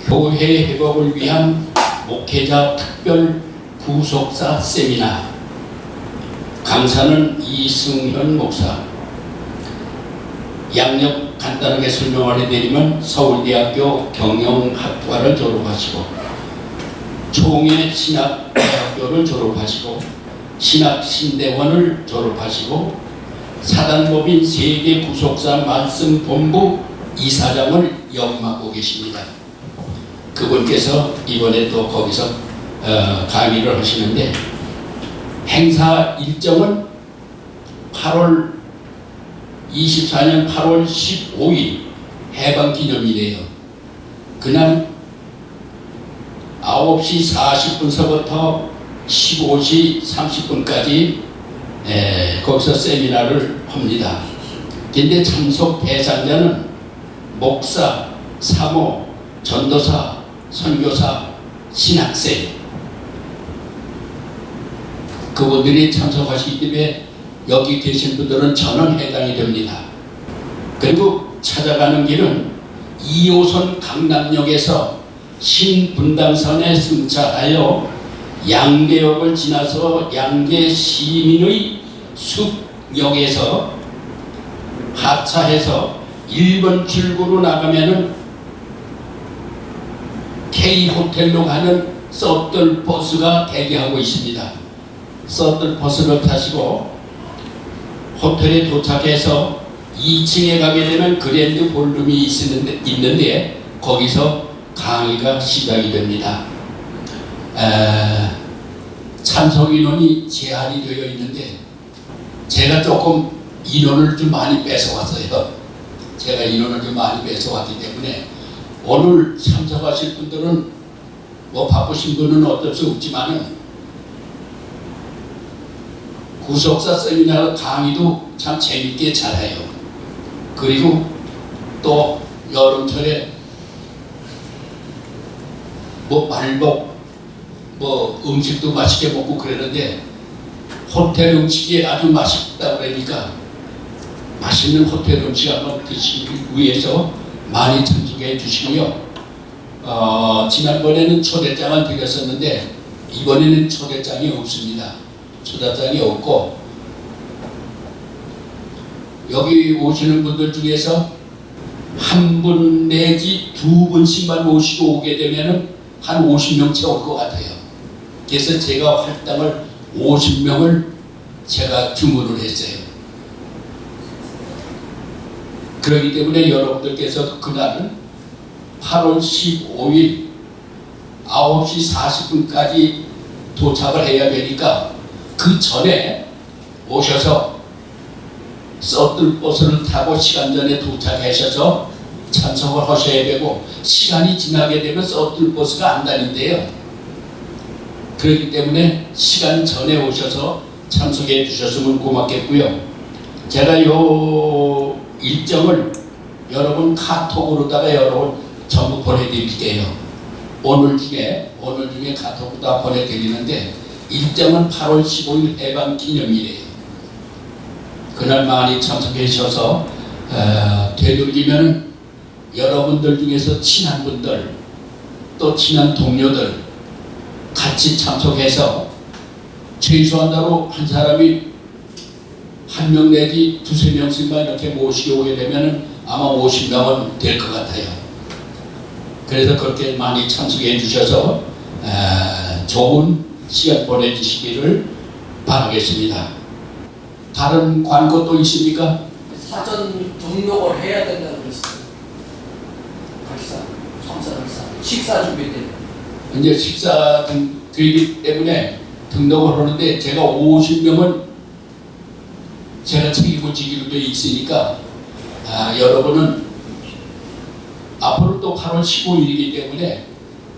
교회 회복을 위한 목회자 특별 구속사 세미나. 강사는 이승현 목사. 양력 간단하게 설명을 해드리면 서울대학교 경영학과를 졸업하시고 총회 신학대학교를 졸업하시고 신학신대원을 졸업하시고 사단법인 세계 구속사 말씀본부 이사장을 역임하고 계십니다. 그분께서 이번에 또 거기서 강의를 하시는데 행사 일정은 24년 8월 15일 해방기념일이에요. 그날 9시 40분서부터 15시 30분까지 거기서 세미나를 합니다. 근데 참석 대상자는 목사, 사모, 전도사, 선교사, 신학생 그분들이 참석하시기 때문에 여기 계신 분들은 전원 해당이 됩니다. 그리고 찾아가는 길은 2호선 강남역에서 신분당선에 승차하여 양재역을 지나서 양재 시민의 숲역에서 하차해서 1번 출구로 나가면은 K호텔로 가는 셔틀 버스가 대기하고 있습니다. 셔틀 버스를 타시고 호텔에 도착해서 2층에 가게 되면 그랜드 볼룸이 있는데 거기서 강의가 시작이 됩니다. 참석 인원이 제한이 되어 있는데 제가 조금 인원을 좀 많이 뺏어왔어요. 제가 인원을 좀 많이 뺏어왔기 때문에 오늘 참석하실 분들은 뭐 바쁘신 분은 어쩔 수 없지만은 구속사 세미나 강의도 참 재밌게 잘해요. 그리고 또 여름철에 뭐 말복 뭐 음식도 맛있게 먹고 그러는데 호텔 음식이 아주 맛있다 그러니까 맛있는 호텔 음식 한번 드시기 위해서 많이 참석해 주시고요. 지난번에는 초대장을 드렸었는데 이번에는 초대장이 없습니다. 초대장이 없고 여기 오시는 분들 중에서 한 분 내지 두 분씩만 모시고 오게 되면은 한 50명 채울 것 같아요. 그래서 제가 할당을 50명을 제가 주문을 했어요. 그렇기 때문에 여러분들께서 그날은 8월 15일 9시 40분까지 도착을 해야 되니까 그 전에 오셔서 서둘 버스를 타고 시간 전에 도착하셔서 참석을 하셔야 되고 시간이 지나게 되면 서둘 버스가 안 다닌대요. 그렇기 때문에 시간 전에 오셔서 참석해 주셨으면 고맙겠고요. 제가 요 일정을 여러분 카톡으로다가 여러분 전부 보내드릴게요. 오늘 중에 카톡으로 다 보내드리는데 일정은 8월 15일 해방 기념일이에요. 그날 많이 참석해 주셔서 되도록이면 여러분들 중에서 친한 분들 또 친한 동료들 같이 참석해서 최소한으로 한 사람이 한 명 내지 두세 명씩만 이렇게 모시게 오게 되면 아마 50명은 될 것 같아요. 그래서 그렇게 많이 참석해 주셔서 좋은 시간 보내주시기를 바라겠습니다. 다른 광고 또 있습니까? 사전 등록을 해야 된다고 그랬어요. 성사발사 식사 준비 때. 이제 식사 되기 때문에 등록을 하는데 제가 50명은 제가 책임을 지기로 되어 있으니까 여러분은 앞으로 또 8월 15일이기 때문에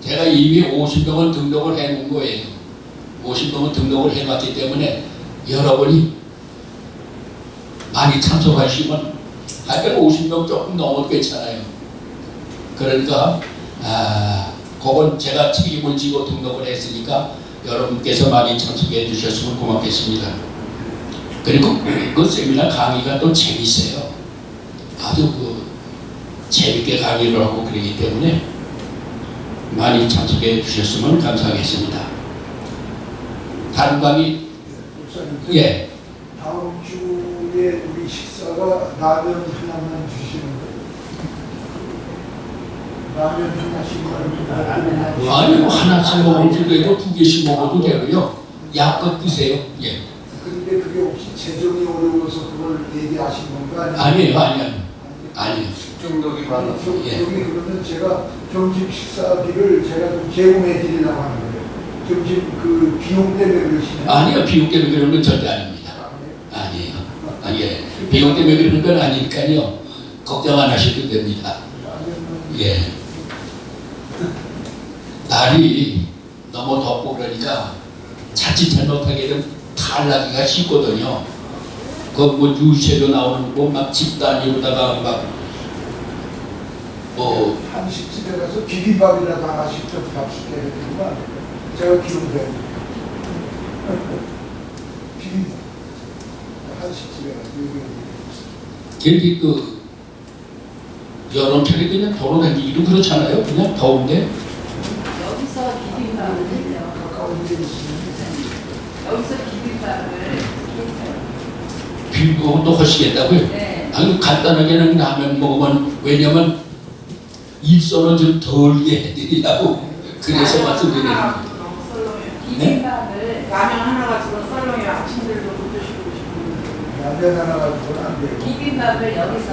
제가 이미 50명은 등록을 해 놓은 거예요. 50명은 등록을 해 놨기 때문에 여러분이 많이 참석하시면 하여간 50명 조금 넘어도 괜찮아요. 그러니까 그건 제가 책임을 지고 등록을 했으니까 여러분께서 많이 참석해 주셨으면 고맙겠습니다. 그리고 그 세미나 강의가 또 재밌어요. 아주 재밌게 강의를 하고 그러기 때문에 많이 참석해 주셨으면 감사하겠습니다. 다른 강의? 예. 다음 주에 우리 식사가 라면 하나만 주시는 거예요. 라면 하나씩 아니요, 하나씩 먹어도 되고 두 개씩 먹어도 되고요. 약껏 드세요. 예. 근데 그게 혹시 재정이 어려워서 그걸 얘기하신 건가? 아니에요. 중독이 많아서. 예. 여기 그러면 제가 점심 식사비를 제가 좀 제공해 드리려고 하는 거예요. 점심 그 비용 때문에 그러시나요? 아니요, 비용 때문에 그런 건 절대 아닙니다. 아니에요. 예. 비용 때문에 그러는 건 아니니까요. 걱정 안 하셔도 됩니다. 예. 날이 너무 덥고 그러니까 자칫 잘못하게 되면 탈나기가 쉽거든요. 그 유세도 나오는 거 막 집단위로다가 한식집에 가서 비빔밥이라도 하나씩 좀 값있게 해드리면 안 돼요? 제가 기운돼. 비빔밥. 한식집에 가서 여기 여름철에 그냥 도로 다니기도 그렇잖아요. 그냥 더운데. 여기서 비빔밥을 해요. 가까운 데 있으면 여기서 비빔밥을 비빔밥도 하시겠다고요? 네. 아니 간단하게는 라면 먹으면 왜냐면 일선을 좀 덜게 해드리려고 그래서 말씀드리는 거예요. 비빔밥을 라면 하나 가지고 썰렁이 아침들도 못 드시고 싶은데 라면 하나 가지고는 안 돼요. 비빔밥을 여기서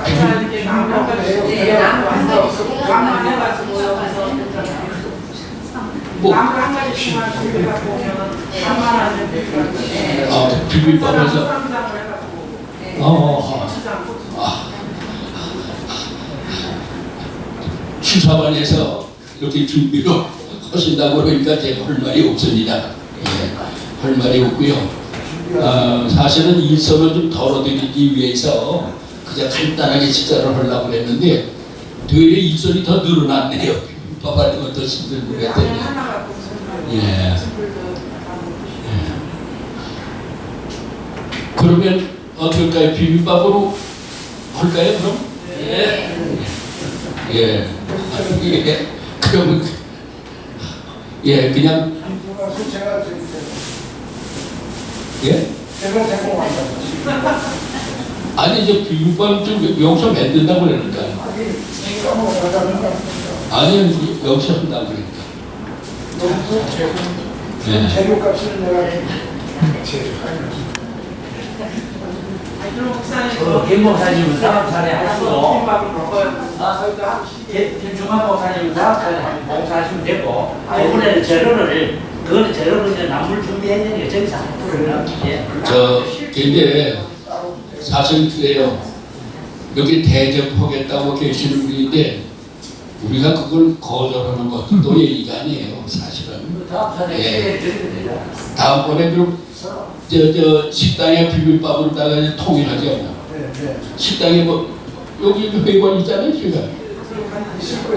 이렇게 나무 한 가지 나무 한 해가지고 여기서 뭐 나무 한 가지씩만 준비해갖고 오면 4만 원을 드리거든요. 비빔밥에서 취사반에서 이렇게 준비를 하신다고 그러니까 제가 할 말이 없습니다. 예, 할 말이 없고요. 사실은 일선을 좀 덜어드리기 위해서 그냥 간단하게 식사를 하려고 했는데 되레 일선이 더 늘어났네요. 비빔밥하는 더 힘들고 그랬더니. 예. 그러면 어떨까요? 비빔밥으로 할까요? 그럼? 네. 예. 예. 그러면 예 그냥 제가 예? 제가 제공한다고. 아니 이제 비빔밥 좀 여기서 만든다고 그러니까. 아니 여기서 한다고 그러니까. 예. 재료값을 내가 김 목사님은 다음 차례 하시고 비빔밥을 먹어요. 김중환 목사님은 다음 차례 봉사하시면 되고 이번에는 재료를 그거는 제대로 이제 나물 준비했는 게 저기서 안 풀어요. 예. 근데 사실 그래요. 여기 대접하겠다고 계시는 분인데 우리가 그걸 거절하는 것도 또 예의가 아니에요. 사실은. 다음 차례 예. 드리면 되죠. 다음번에 그럼 저 식당에 비빔밥을 따가 통일하죠. 식당에 뭐 여기 회관 있잖아요, 제가.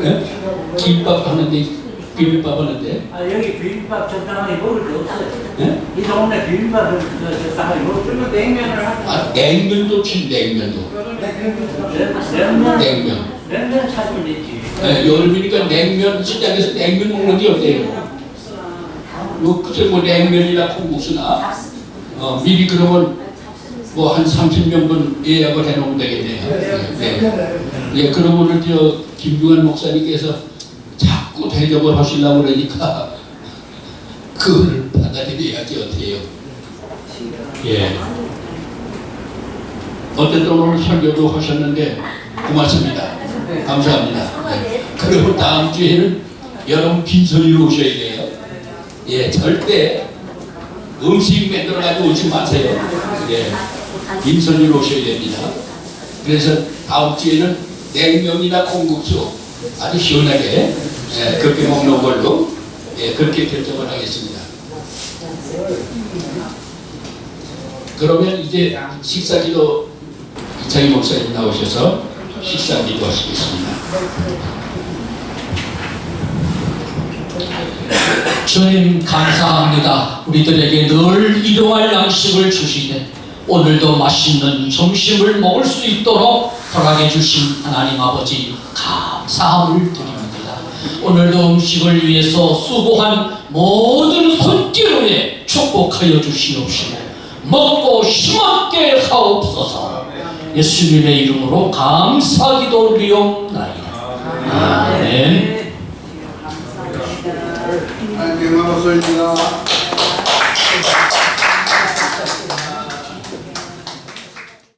네? 김밥 하는데 비빔밥 하는데. 아 여기 비빔밥 적당하게 먹을 게 없어요. 네? 이 동네 비빔밥을 적당하게 먹을 게 그러면 냉면을 하고 아 냉면도 친 냉면도. 냉면. 냉면 찾으면 되지. 네, 여름이니까 냉면 시장에서 냉면 먹는 게 어때요? 뭐 글쎄 뭐 냉면이나 콩국수나 미리 그러면 뭐 한 30명분 예약을 해놓으면 되겠네요. 네. 예, 그러고는 저 김중환 목사님께서 자꾸 대접을 하시려고 그러니까 그걸 받아들여야지 어때요? 예. 어쨌든 오늘 설교도 하셨는데 고맙습니다. 감사합니다. 네. 그리고 다음 주에는 여러분 빈손으로 오셔야 돼요. 예, 절대 음식 만들어가지고 오지 마세요. 예, 빈손으로 오셔야 됩니다. 그래서 다음 주에는 냉면이나 콩국수 아주 시원하게 그렇게 먹는 걸로 그렇게 결정을 하겠습니다. 그러면 이제 식사기도 이창희 목사님 나오셔서 식사기도 하시겠습니다. 주님 감사합니다. 우리들에게 늘 일용할 양식을 주시되 오늘도 맛있는 점심을 먹을 수 있도록 허락해 주신 하나님 아버지 감사함을 드립니다. 오늘도 음식을 위해서 수고한 모든 손길에 축복하여 주시옵시고 먹고 힘없게 하옵소서. 예수님의 이름으로 감사기도 올리옵나이다. 아멘. 하나님 고맙습니다.